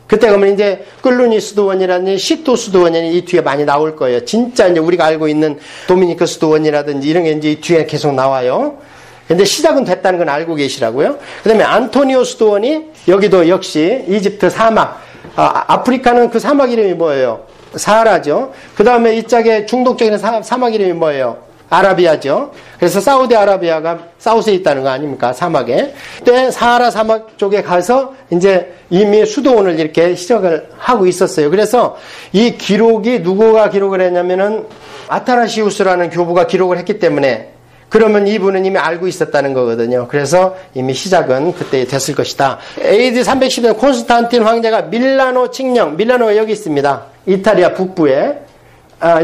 그때 가면 이제 끌루니 수도원이라든지 시토 수도원이 이 뒤에 많이 나올 거예요. 진짜 이제 우리가 알고 있는 도미니크 수도원이라든지 이런 게 이제 이 뒤에 계속 나와요. 근데 시작은 됐다는 건 알고 계시라고요. 그 다음에 안토니오 수도원이 여기도 역시 이집트 사막, 아프리카는 그 사막 이름이 뭐예요? 사하라죠. 그 다음에 이 짝에 중동적인 사막 이름이 뭐예요? 아라비아죠. 그래서 사우디아라비아가 사우스에 있다는 거 아닙니까? 사막에. 그때 사하라 사막 쪽에 가서 이제 이미 수도원을 이렇게 시작을 하고 있었어요. 그래서 이 기록이 누구가 기록을 했냐면은 아타나시우스라는 교부가 기록을 했기 때문에 그러면 이분은 이미 알고 있었다는 거거든요. 그래서 이미 시작은 그때 됐을 것이다. AD 310년 콘스탄틴 황제가 밀라노 칙령, 밀라노가 여기 있습니다. 이탈리아 북부에.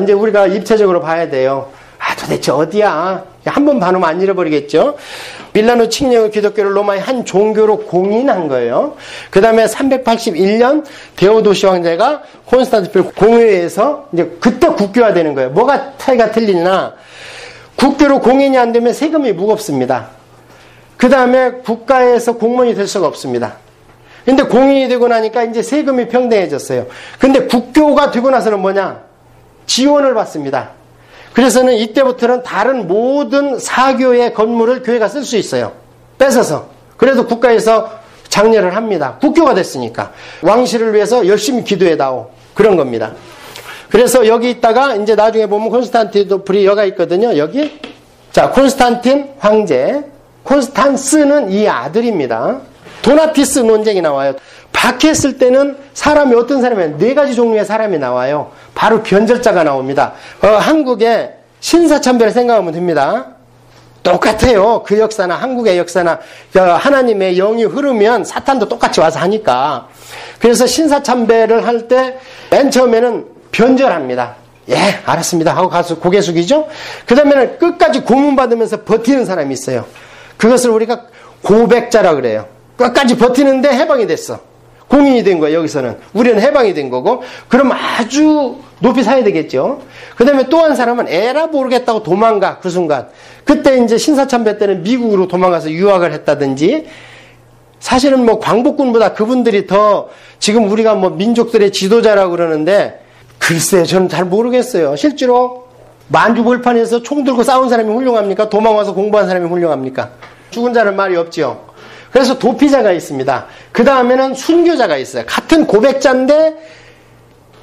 이제 우리가 입체적으로 봐야 돼요. 도대체 어디야? 한번 봐놓으면 안 잃어버리겠죠? 밀라노 칙령은 기독교를 로마의 한 종교로 공인한 거예요. 그 다음에 381년 데오도시 황제가 콘스탄티노플 공회에서 이제 그때 국교화되는 거예요. 뭐가 차이가 틀리나? 국교로 공인이 안 되면 세금이 무겁습니다. 그 다음에 국가에서 공무원이 될 수가 없습니다. 근데 공인이 되고 나니까 이제 세금이 평등해졌어요. 근데 국교가 되고 나서는 뭐냐? 지원을 받습니다. 그래서는 이때부터는 다른 모든 사교의 건물을 교회가 쓸 수 있어요. 뺏어서. 그래도 국가에서 장려를 합니다. 국교가 됐으니까. 왕실을 위해서 열심히 기도해다오. 그런 겁니다. 그래서 여기 있다가 이제 나중에 보면 콘스탄티노플이 여가 있거든요. 여기. 자, 콘스탄틴 황제. 콘스탄스는 이 아들입니다. 도나티스 논쟁이 나와요. 박해했을 때는 사람이 어떤 사람이에요? 4가지 종류의 사람이 나와요. 바로 변절자가 나옵니다. 한국의 신사참배를 생각하면 됩니다. 똑같아요. 그 역사나 한국의 역사나 하나님의 영이 흐르면 사탄도 똑같이 와서 하니까. 그래서 신사참배를 할 때 맨 처음에는 변절합니다. 예, 알았습니다 하고 가서 고개 숙이죠. 그 다음에는 끝까지 고문받으면서 버티는 사람이 있어요. 그것을 우리가 고백자라 그래요. 끝까지 버티는데 해방이 됐어. 공인이 된 거예요. 여기서는 우리는 해방이 된 거고, 그럼 아주 높이 사야 되겠죠. 그 다음에 또 한 사람은 에라 모르겠다고 도망가. 그 순간 그때 이제 신사참배 때는 미국으로 도망가서 유학을 했다든지, 사실은 뭐 광복군보다 그분들이 더 지금 우리가 뭐 민족들의 지도자라고 그러는데, 글쎄 저는 잘 모르겠어요. 실제로 만주벌판에서 총 들고 싸운 사람이 훌륭합니까? 도망와서 공부한 사람이 훌륭합니까? 죽은 자는 말이 없죠. 그래서 도피자가 있습니다. 그 다음에는 순교자가 있어요. 같은 고백자인데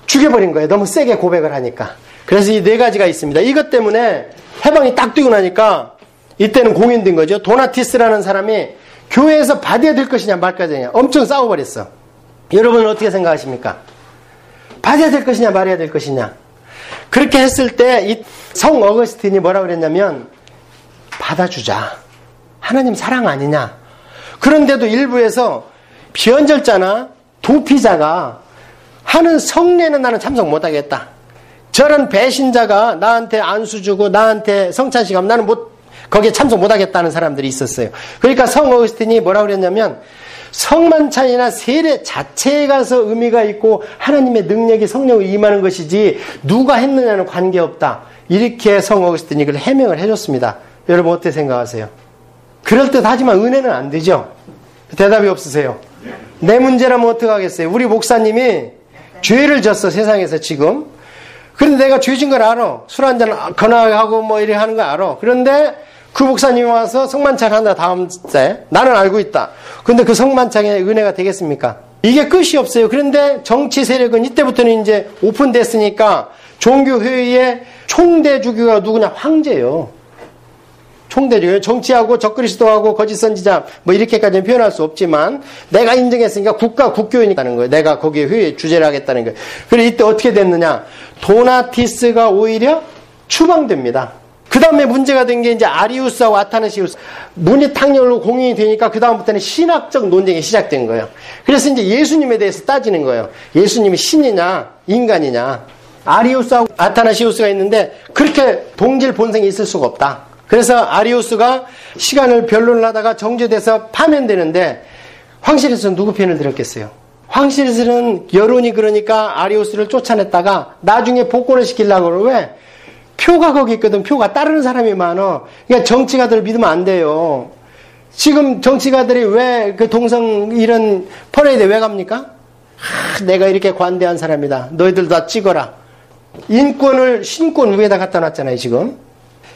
죽여버린 거예요. 너무 세게 고백을 하니까. 그래서 이 4가지가 있습니다. 이것 때문에 해방이 딱 뛰고 나니까 이때는 공인된 거죠. 도나티스라는 사람이 교회에서 받아야 될 것이냐 말 것이냐 엄청 싸워버렸어. 여러분은 어떻게 생각하십니까? 받아야 될 것이냐 말아야 될 것이냐. 그렇게 했을 때 이 성 어거스틴이 뭐라고 그랬냐면, 받아주자. 하나님 사랑 아니냐. 그런데도 일부에서 변절자나 도피자가 하는 성례는 나는 참석 못하겠다. 저런 배신자가 나한테 안수 주고 나한테 성찬식 하면 나는 거기에 참석 못하겠다는 사람들이 있었어요. 그러니까 성 어거스틴이 뭐라고 그랬냐면, 성만찬이나 세례 자체에 가서 의미가 있고 하나님의 능력이 성령을 임하는 것이지 누가 했느냐는 관계없다. 이렇게 성 어거스틴이 그걸 해명을 해줬습니다. 여러분 어떻게 생각하세요? 그럴듯하지만 은혜는 안 되죠? 대답이 없으세요? 내 문제라면 어떡하겠어요? 우리 목사님이 죄를 졌어, 세상에서 지금. 그런데 내가 죄진 걸 알아. 술 한잔 건하고 뭐 이래 하는 거 알아. 그런데 그 목사님이 와서 성만찬 한다 다음 때 나는 알고 있다. 그런데 그 성만찬의 은혜가 되겠습니까? 이게 끝이 없어요. 그런데 정치 세력은 이때부터는 이제 오픈됐으니까 종교회의의 총대주교가 누구냐? 황제요. 통대죠. 정치하고 적그리스도하고 거짓 선지자 뭐 이렇게까지는 표현할 수 없지만 내가 인정했으니까 국가 국교인이라는 거예요. 내가 거기에 회의 주재를 하겠다는 거예요. 그리고 이때 어떻게 됐느냐? 도나티스가 오히려 추방됩니다. 그 다음에 문제가 된 게 이제 아리우스하고 아타나시우스. 문이탕렬로 공인이 되니까 그 다음부터는 신학적 논쟁이 시작된 거예요. 그래서 이제 예수님에 대해서 따지는 거예요. 예수님이 신이냐, 인간이냐. 아리우스하고 아타나시우스가 있는데 그렇게 동질 본성이 있을 수가 없다. 그래서 아리우스가 시간을 변론을 하다가 정죄돼서 파면되는데 황실에서는 누구 편을 들었겠어요? 황실에서는 여론이 그러니까 아리우스를 쫓아냈다가 나중에 복권을 시키려고 그러고 왜? 표가 거기 있거든. 표가 따르는 사람이 많아. 그러니까 정치가들을 믿으면 안 돼요. 지금 정치가들이 왜 그 동성 이런 퍼레이드에 왜 갑니까? 내가 이렇게 관대한 사람이다. 너희들 다 찍어라. 인권을 신권 위에다 갖다 놨잖아요, 지금.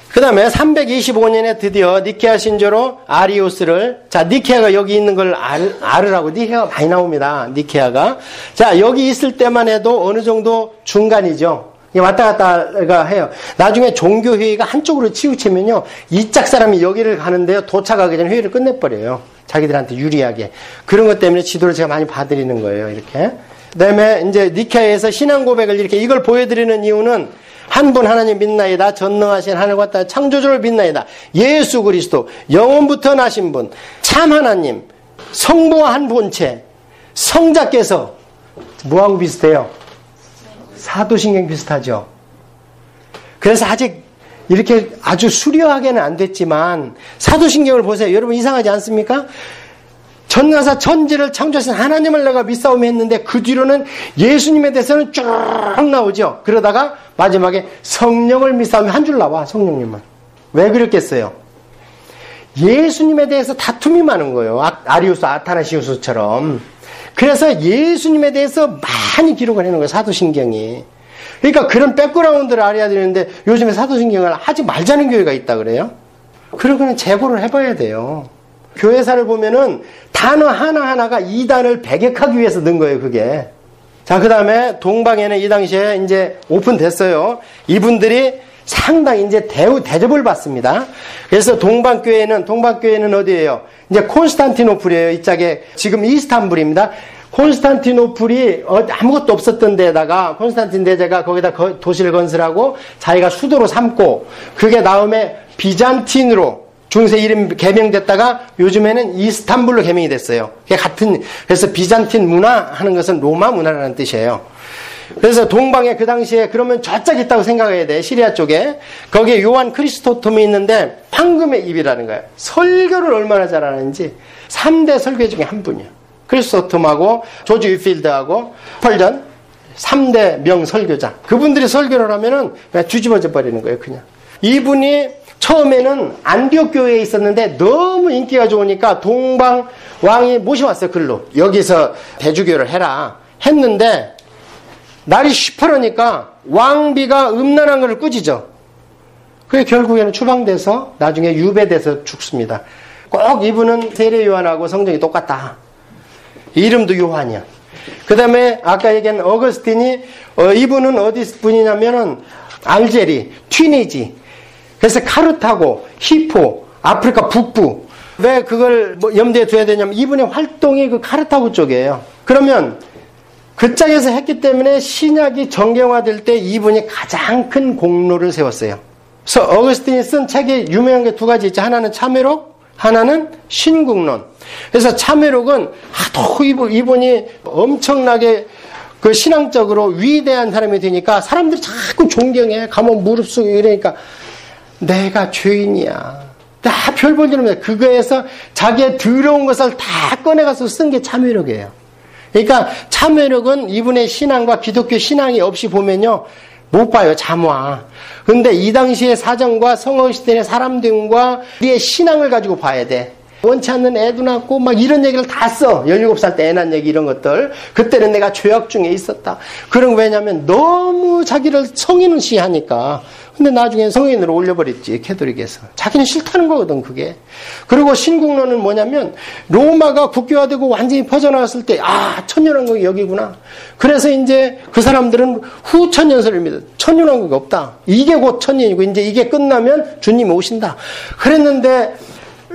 그 다음에 325년에 드디어 니케아 신조로 아리우스를, 자, 니케아가 여기 있는 걸 알으라고. 니케아가 많이 나옵니다, 니케아가. 자, 여기 있을 때만 해도 어느 정도 중간이죠. 왔다 갔다가 해요. 나중에 종교회의가 한쪽으로 치우치면요, 이짝 사람이 여기를 가는데요, 도착하기 전에 회의를 끝내버려요. 자기들한테 유리하게. 그런 것 때문에 지도를 제가 많이 봐드리는 거예요, 이렇게. 그 다음에 이제 니케아에서 신앙 고백을 이렇게 이걸 보여드리는 이유는 한 분 하나님 믿나이다. 전능하신 하늘과 땅 창조주를 믿나이다. 예수 그리스도 영원부터 나신 분 참 하나님 성부와 한 본체 성자께서 뭐하고 비슷해요? 사도신경 비슷하죠. 그래서 아직 이렇게 아주 수려하게는 안 됐지만 사도신경을 보세요. 여러분 이상하지 않습니까? 전능하사 천지를 창조하신 하나님을 내가 믿사오며 했는데 그 뒤로는 예수님에 대해서는 쭉 나오죠. 그러다가 마지막에 성령을 믿사오며 한 줄 나와. 성령님만. 왜 그랬겠어요? 예수님에 대해서 다툼이 많은 거예요. 아리우스, 아타나시우스처럼. 그래서 예수님에 대해서 많이 기록을 해놓은 거예요. 사도신경이. 그러니까 그런 백그라운드를 알아야 되는데 요즘에 사도신경을 하지 말자는 교회가 있다 그래요. 그런 거는 재고를 해봐야 돼요. 교회사를 보면은 단어 하나하나가 이단을 배격하기 위해서 넣은 거예요, 그게. 자, 그 다음에 동방에는 이 당시에 이제 오픈됐어요. 이분들이 상당히 이제 대접을 받습니다. 그래서 동방교회는 어디예요? 이제 콘스탄티노플이에요. 이 짝에 지금 이스탄불입니다. 콘스탄티노플이 아무것도 없었던 데다가 콘스탄틴 대제가 거기다 도시를 건설하고 자기가 수도로 삼고 그게 다음에 비잔틴으로 중세 이름 개명됐다가 요즘에는 이스탄불로 개명이 됐어요. 그래서 비잔틴 문화 하는 것은 로마 문화라는 뜻이에요. 그래서 동방에 그 당시에 그러면 저짝 있다고 생각해야 돼. 시리아 쪽에. 거기에 요한 크리스토톰이 있는데 황금의 입이라는 거예요. 설교를 얼마나 잘하는지 3대 설교 중에 한 분이에요. 크리스토톰하고 조지 위필드하고 펄전 3대 명 설교자. 그분들이 설교를 하면은 그냥 뒤집어져 버리는 거예요, 그냥. 이분이 처음에는 안디옥 교회에 있었는데 너무 인기가 좋으니까 동방 왕이 모셔왔어요, 글로. 여기서 대주교를 해라. 했는데 날이 시퍼러니까 왕비가 음란한 것을 꾸짖어. 그게 결국에는 추방돼서 나중에 유배돼서 죽습니다. 꼭 이분은 세례 요한하고 성정이 똑같다. 이름도 요한이야. 그 다음에 아까 얘기한 어거스틴이 이분은 어디 분이냐면은 알제리, 튀니지. 그래서 카르타고, 히포, 아프리카 북부. 왜 그걸 염두에 둬야 되냐면 이분의 활동이 그 카르타고 쪽이에요. 그러면 그 짝에서 했기 때문에 신약이 정경화될 때 이분이 가장 큰 공로를 세웠어요. 그래서 어거스틴이 쓴 책이 유명한 게 두 가지 있죠. 하나는 참회록, 하나는 신국론. 그래서 참회록은 하도 이분이 엄청나게 그 신앙적으로 위대한 사람이 되니까 사람들이 자꾸 존경해. 가면 무릎 쓰고 이러니까 내가 죄인이야. 다 별 볼 일 없네. 그거에서 자기의 더러운 것을 다 꺼내가서 쓴 게 참회록이에요. 그러니까 참회록은 이분의 신앙과 기독교 신앙이 없이 보면요. 못 봐요. 잠와. 근데 이 당시의 사정과 성어시대의 사람들과 우리의 신앙을 가지고 봐야 돼. 원치 않는 애도 낳고 막 이런 얘기를 다 써. 17살 때 애 낳은 얘기 이런 것들. 그때는 내가 죄악 중에 있었다. 그런 거 왜냐면 너무 자기를 성인을 시하니까 근데 나중에 성인으로 올려버렸지, 캐톨릭에서. 자기는 싫다는 거거든, 그게. 그리고 신국론은 뭐냐면, 로마가 국교화되고 완전히 퍼져나갔을 때, 천년왕국이 여기구나. 그래서 이제 그 사람들은 후 천년설을 믿어. 천년왕국이 없다. 이게 곧 천년이고, 이제 이게 끝나면 주님이 오신다. 그랬는데,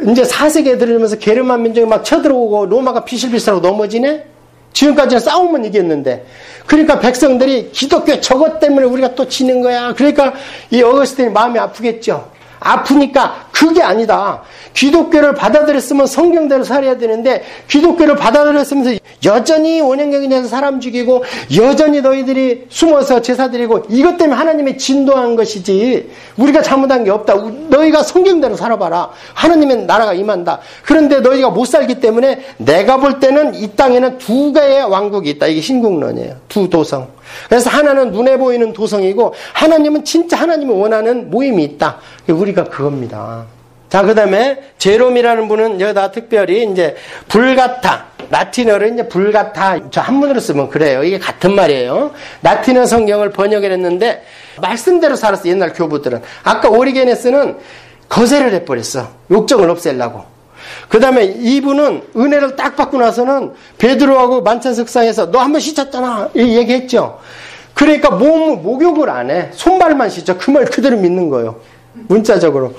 이제 4세기에 들으면서 게르만 민족이 막 쳐들어오고, 로마가 비실비실하고 넘어지네? 지금까지는 싸우면 이겼는데, 그러니까 백성들이 기독교 저것 때문에 우리가 또 지는 거야. 그러니까 이 어거스틴이 마음이 아프겠죠. 아프니까 그게 아니다. 기독교를 받아들였으면 성경대로 살아야 되는데, 기독교를 받아들였으면서 여전히 원형경전에서 사람 죽이고, 여전히 너희들이 숨어서 제사 드리고, 이것 때문에 하나님이 진도한 것이지, 우리가 잘못한 게 없다. 너희가 성경대로 살아봐라. 하나님의 나라가 임한다. 그런데 너희가 못 살기 때문에 내가 볼 때는 이 땅에는 두 개의 왕국이 있다. 이게 신국론이에요. 두 도성. 그래서 하나는 눈에 보이는 도성이고, 하나님은 진짜 하나님이 원하는 모임이 있다. 우리가 그겁니다. 자, 그 다음에 제롬이라는 분은 여기다 특별히 이제 불가타, 라틴어로 이제 불가타, 저 한문으로 쓰면 그래요. 이게 같은 말이에요. 라틴어 성경을 번역을 했는데 말씀대로 살았어, 옛날 교부들은. 아까 오리게네스는 거세를 해버렸어. 욕정을 없애려고. 그 다음에 이분은 은혜를 딱 받고 나서는 베드로하고 만찬석상에서 너 한번 씻었잖아, 이 얘기했죠. 그러니까 목욕을 안 해. 손발만 씻죠. 그 말 그대로 믿는 거예요. 문자적으로.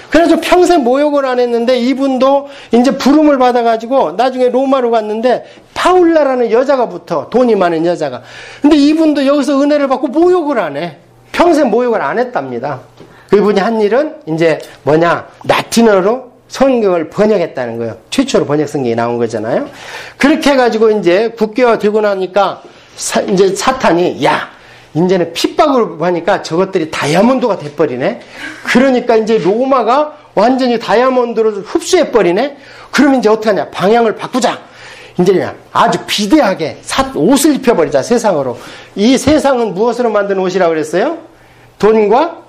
그래서 평생 모욕을 안 했는데, 이분도 이제 부름을 받아가지고 나중에 로마로 갔는데 파울라라는 여자가 붙어. 돈이 많은 여자가. 근데 이분도 여기서 은혜를 받고 모욕을 안 해. 평생 모욕을 안 했답니다. 그분이 한 일은 이제 뭐냐, 라틴어로 성경을 번역했다는 거예요. 최초로 번역 성경이 나온 거잖아요. 그렇게 해가지고 이제 국교화 되고 나니까 이제 사탄이, 야, 이제는 핍박을 하니까 저것들이 다이아몬드가 돼버리네. 그러니까 이제 로마가 완전히 다이아몬드로 흡수해버리네. 그러면 이제 어떻게 하냐, 방향을 바꾸자. 이제 그냥 아주 비대하게 옷을 입혀버리자, 세상으로. 이 세상은 무엇으로 만든 옷이라고 그랬어요? 돈과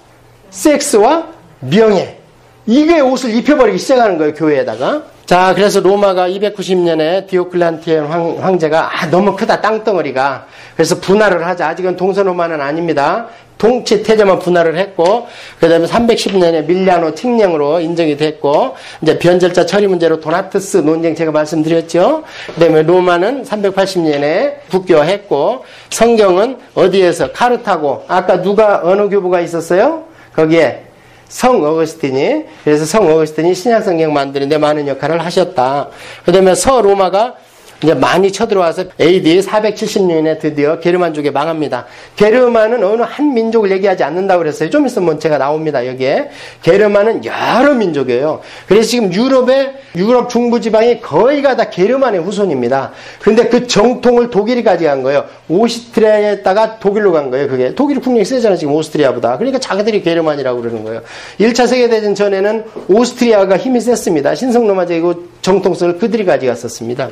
섹스와 명예. 이게 옷을 입혀버리기 시작하는 거예요, 교회에다가. 자, 그래서 로마가 290년에 디오클란티안 황제가 너무 크다, 땅덩어리가. 그래서 분할을 하자. 아직은 동서로마는 아닙니다. 동치 태제만 분할을 했고, 그 다음에 310년에 밀리아노 칙령으로 인정이 됐고, 이제 변절자 처리 문제로 도나투스 논쟁 제가 말씀드렸죠. 그 다음에 로마는 380년에 국교했고, 성경은 어디에서? 카르타고. 아까 어느 교부가 있었어요? 거기에 성 어거스틴이. 그래서 성 어거스틴이 신약성경 만드는데 많은 역할을 하셨다. 그 다음에 서로마가 이제 많이 쳐들어와서 AD 470년에 드디어 게르만족에 망합니다. 게르만은 어느 한 민족을 얘기하지 않는다고 그랬어요. 좀 있으면 제가 나옵니다, 여기에. 게르만은 여러 민족이에요. 그래서 지금 유럽 중부 지방이 거의가 다 게르만의 후손입니다. 근데 그 정통을 독일이 가져간 거예요. 오스트리아에다가 독일로 간 거예요, 그게. 독일 국력이 세잖아요, 지금 오스트리아보다. 그러니까 자기들이 게르만이라고 그러는 거예요. 1차 세계대전 전에는 오스트리아가 힘이 셌습니다. 신성로마적이고 정통성을 그들이 가져갔었습니다.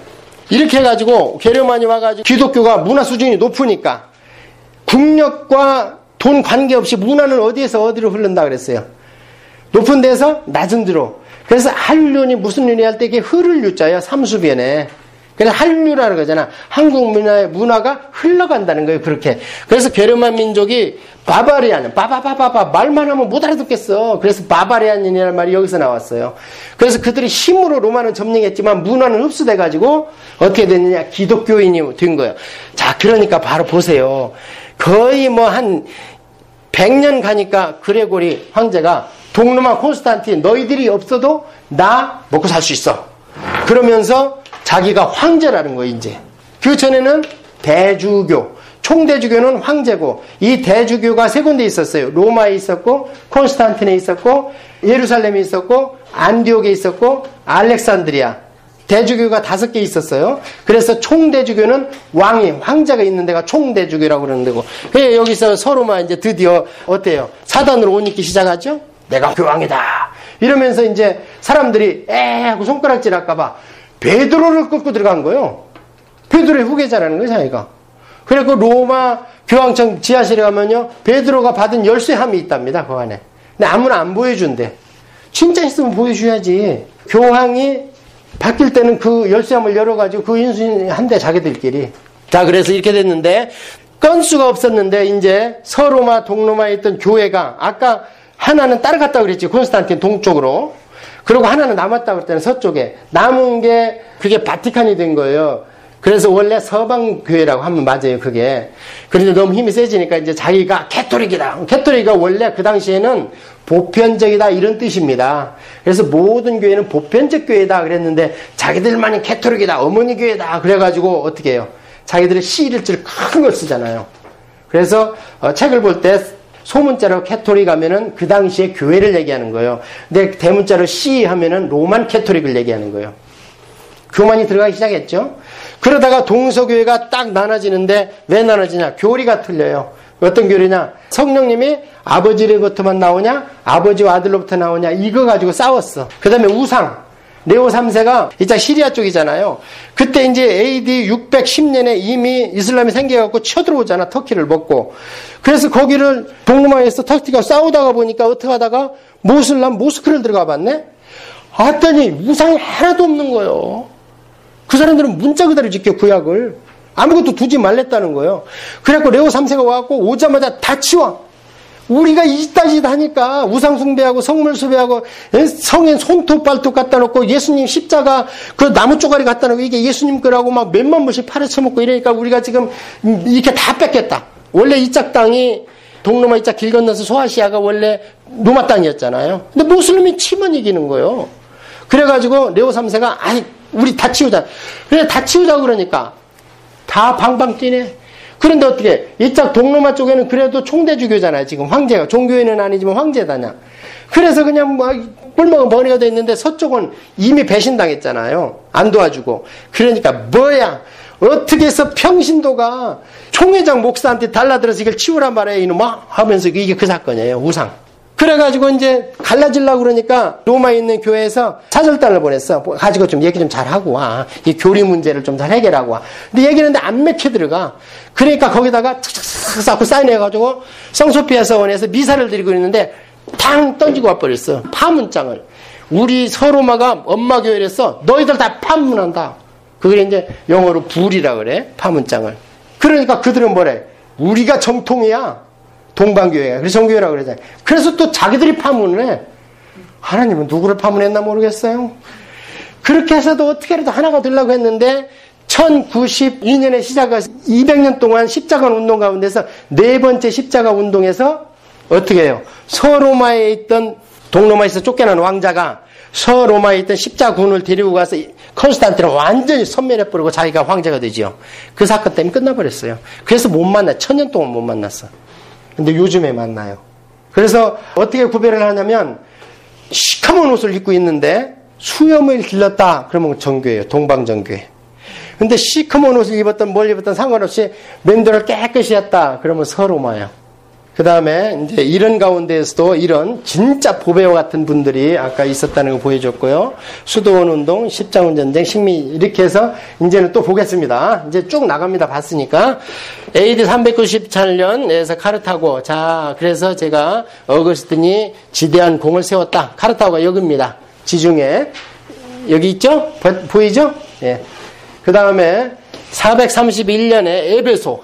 이렇게 해가지고 게르만이 와가지고 기독교가 문화 수준이 높으니까 국력과 돈 관계없이 문화는 어디에서 어디로 흐른다 그랬어요. 높은 데서 낮은 데로. 그래서 한륜이 무슨 륜이 할 때 이게 흐를 유자예요, 삼수변에. 그래서 한류라는 거잖아. 한국 문화가 흘러간다는 거예요, 그렇게. 그래서 게르만 민족이 바바리안, 바바바바바 말만 하면 못 알아듣겠어. 그래서 바바리안이라는 말이 여기서 나왔어요. 그래서 그들이 힘으로 로마는 점령했지만 문화는 흡수돼가지고 어떻게 됐느냐, 기독교인이 된 거예요. 자, 그러니까 바로 보세요. 거의 뭐 한 100년 가니까 그레고리 황제가 동로마 콘스탄틴, 너희들이 없어도 나 먹고 살 수 있어. 그러면서 자기가 황제라는 거예요, 이제. 그 전에는 대주교, 총대주교는 황제고, 이 대주교가 세 군데 있었어요. 로마에 있었고, 콘스탄틴에 있었고, 예루살렘에 있었고, 안디옥에 있었고, 알렉산드리아. 대주교가 5개 있었어요. 그래서 총대주교는 황제가 있는 데가 총대주교라고 그러는 데고. 그래서 여기서 서로만 이제 드디어 어때요? 사단으로 옷 입기 시작하죠? 내가 교황이다. 이러면서 이제 사람들이 하고 손가락질 할까봐 베드로를 끌고 들어간 거예요. 베드로의 후계자라는 거예요, 자기가. 그래서 로마 교황청 지하실에 가면요, 베드로가 받은 열쇠함이 있답니다, 그 안에. 근데 아무나 안 보여준대. 진짜 있으면 보여줘야지. 교황이 바뀔 때는 그 열쇠함을 열어가지고 그 인수인한대, 자기들끼리. 자, 그래서 이렇게 됐는데, 건수가 없었는데 이제 서로마, 동로마에 있던 교회가 아까 하나는 따라갔다고 그랬지. 콘스탄틴 동쪽으로. 그리고 하나는 남았다고 그랬잖아요. 서쪽에. 남은 게 그게 바티칸이 된 거예요. 그래서 원래 서방 교회라고 하면 맞아요. 그게. 그런데 너무 힘이 세지니까 이제 자기가 캐토릭이다. 캐토릭이 원래 그 당시에는 보편적이다 이런 뜻입니다. 그래서 모든 교회는 보편적 교회다 그랬는데 자기들만이 캐토릭이다. 어머니 교회다. 그래가지고 어떻게 해요? 자기들의 시 일자를 큰 걸 쓰잖아요. 그래서 책을 볼 때 소문자로 캐토릭 하면은 그 당시에 교회를 얘기하는 거예요. 근데 대문자로 시 하면은 로만 캐토릭을 얘기하는 거예요. 교만이 들어가기 시작했죠. 그러다가 동서교회가 딱 나눠지는데 왜 나눠지냐? 교리가 틀려요. 어떤 교리냐? 성령님이 아버지로부터만 나오냐? 아버지와 아들로부터 나오냐? 이거 가지고 싸웠어. 그 다음에 우상. 레오 3세가 이제 시리아 쪽이잖아요. 그때 이제 AD 610년에 이미 이슬람이 생겨갖고 쳐들어오잖아. 터키를 먹고. 그래서 거기를 동로마에서 터키가 싸우다가 보니까 어떻게 하다가 모스크를 들어가 봤네? 봤더니 우상이 하나도 없는 거예요. 그 사람들은 문자 그대로 지켜 구약을. 아무것도 두지 말랬다는 거예요. 그래갖고 레오 3세가 와갖고 오자마자 다 치워. 우리가 이따시다 하니까 우상 숭배하고 성물 숭배하고 성엔 손톱 발톱 갖다 놓고 예수님 십자가 그 나무 쪼가리 갖다 놓고 이게 예수님 거라고 막 몇만 불씩 팔아쳐먹고 이러니까 우리가 지금 이렇게 다 뺏겠다. 원래 이짝 땅이 동로마 이짝 길 건너서 소아시아가 원래 로마 땅이었잖아요. 근데 모슬림이 치면 이기는 거예요. 그래가지고 레오 3세가 아이 우리 다 치우자. 그래 다 치우자 그러니까 다 방방 뛰네. 그런데 어떻게 이쪽 동로마 쪽에는 그래도 총대주교잖아요. 지금 황제가 종교회는 아니지만 황제다냐. 그래서 그냥 막 꿀먹은 번이가 돼 있는데 서쪽은 이미 배신당했잖아요. 안 도와주고. 그러니까 뭐야 어떻게 해서 평신도가 총회장 목사한테 달라들어서 이걸 치우란 말이에요. 이놈 막 하면서 이게 그 사건이에요. 우상. 그래가지고 이제 갈라지려고 그러니까 로마에 있는 교회에서 사절단을 보냈어. 가지고 좀 얘기 좀 잘하고 와. 이 교리 문제를 좀 잘 해결하고 와. 근데 얘기하는데 안 맥혀 들어가. 그러니까 거기다가 탁탁탁 쌓고 사인해가지고 성소피아 서원에서 미사를 드리고 있는데 탕 던지고 와버렸어. 파문장을. 우리 서로마가 엄마 교회에서 너희들 다 파문한다. 그게 이제 영어로 불이라 그래. 파문장을. 그러니까 그들은 뭐래. 우리가 정통이야. 동방교회가. 그래서 정교회라고 그러잖아요. 그래서 또 자기들이 파문을 해. 하나님은 누구를 파문했나 모르겠어요. 그렇게 해서도 어떻게라도 하나가 되려고 했는데 1092년에 시작해서 200년 동안 십자가 운동 가운데서 네 번째 십자가 운동에서 어떻게 해요? 서로마에 있던 동로마에서 쫓겨난 왕자가 서로마에 있던 십자군을 데리고 가서 콘스탄틴을 완전히 섬멸해버리고 자기가 황제가 되지요. 그 사건 때문에 끝나버렸어요. 그래서 못 만나. 1000년 동안 못 만났어. 근데 요즘에 만나요. 그래서 어떻게 구별을 하냐면 시커먼 옷을 입고 있는데 수염을 길렀다. 그러면 정교예요. 동방정교회. 근데 시커먼 옷을 입었던 뭘 입었던 상관없이 맨들을 깨끗이 했다. 그러면 서로마예요. 그 다음에 이제 이런 가운데에서도 이런 진짜 보배와 같은 분들이 아까 있었다는 거 보여줬고요. 수도원 운동, 십자군 전쟁, 식미 이렇게 해서 이제는 또 보겠습니다. 이제 쭉 나갑니다. 봤으니까. AD 397년에서 카르타고. 자, 그래서 제가 어거스틴이 지대한 공을 세웠다. 카르타고가 여기입니다. 지중해. 여기 있죠? 보이죠? 예. 그 다음에 431년에 에베소.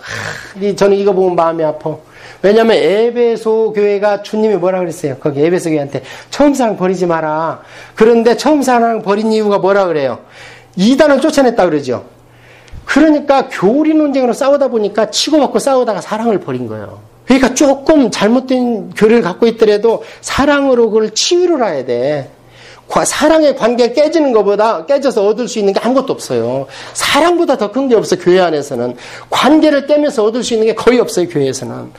저는 이거 보면 마음이 아파. 왜냐하면 에베소 교회가 주님이 뭐라 그랬어요? 거기 에베소 교회한테 처음 사랑 버리지 마라. 그런데 처음 사랑 버린 이유가 뭐라 그래요? 이단을 쫓아냈다 그러죠. 그러니까 교리 논쟁으로 싸우다 보니까 치고받고 싸우다가 사랑을 버린 거예요. 그러니까 조금 잘못된 교리를 갖고 있더라도 사랑으로 그걸 치유를 해야 돼. 사랑의 관계가 깨지는 것보다 깨져서 얻을 수 있는 게 아무것도 없어요. 사랑보다 더 큰 게 없어. 교회 안에서는. 관계를 깨면서 얻을 수 있는 게 거의 없어요. 교회에서는.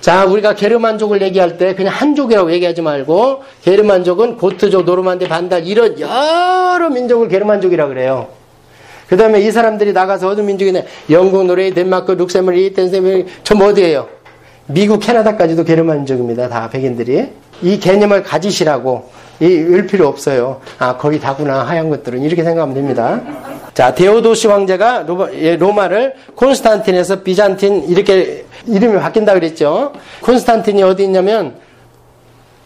자, 우리가 게르만족을 얘기할 때 그냥 한족이라고 얘기하지 말고 게르만족은 고트족, 노르만디, 반달 이런 여러 민족을 게르만족이라고 그래요. 그 다음에 이 사람들이 나가서 어느 민족이냐? 영국, 노르웨이, 덴마크, 룩셈부르크, 리텐스테인 전부 어디예요? 미국, 캐나다까지도 게르만족입니다. 다 백인들이. 이 개념을 가지시라고. 을 필요 없어요. 아, 거기 다구나. 하얀 것들은. 이렇게 생각하면 됩니다. 자, 데오도시 황제가 로마를 콘스탄틴에서 비잔틴 이렇게 이름이 바뀐다 그랬죠. 콘스탄틴이 어디 있냐면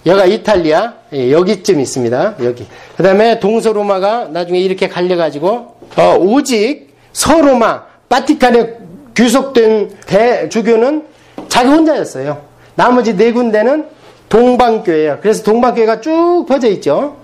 여기가 이탈리아. 여기쯤 있습니다. 여기. 그 다음에 동서로마가 나중에 이렇게 갈려가지고 오직 서로마, 바티칸의 귀속된 대주교는 자기 혼자였어요. 나머지 4군데는 동방교회예요. 그래서 동방교회가 쭉 퍼져 있죠.